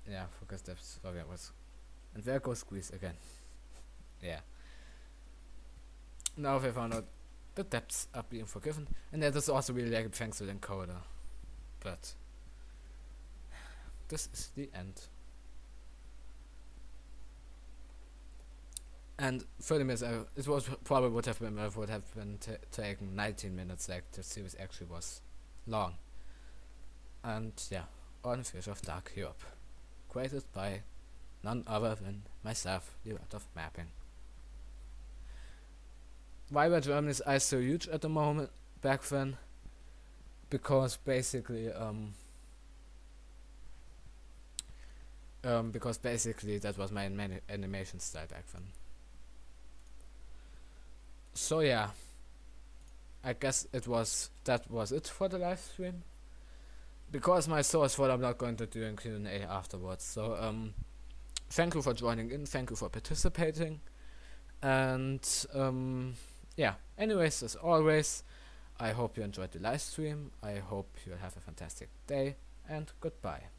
S1: Yeah, focus depth. Sorry, I was. And there goes squeeze again. Yeah. Now we found out the depths are being forgiven, and that is also really like thanks to the encoder. But this is the end. And 30 minutes, it was probably would have been taken 19 minutes, like the series actually was long. And yeah, on Fish of Dark Europe, created by none other than myself, the Rat of Mapping. Why were Germany's eyes so huge at the moment back then? Because basically, that was my animation style back then. So yeah, I guess that was it for the live stream. Because my source what I'm not going to do in Q&A afterwards. So thank you for joining in, thank you for participating, and yeah, anyways, as always, I hope you enjoyed the live stream, I hope you have a fantastic day, and goodbye.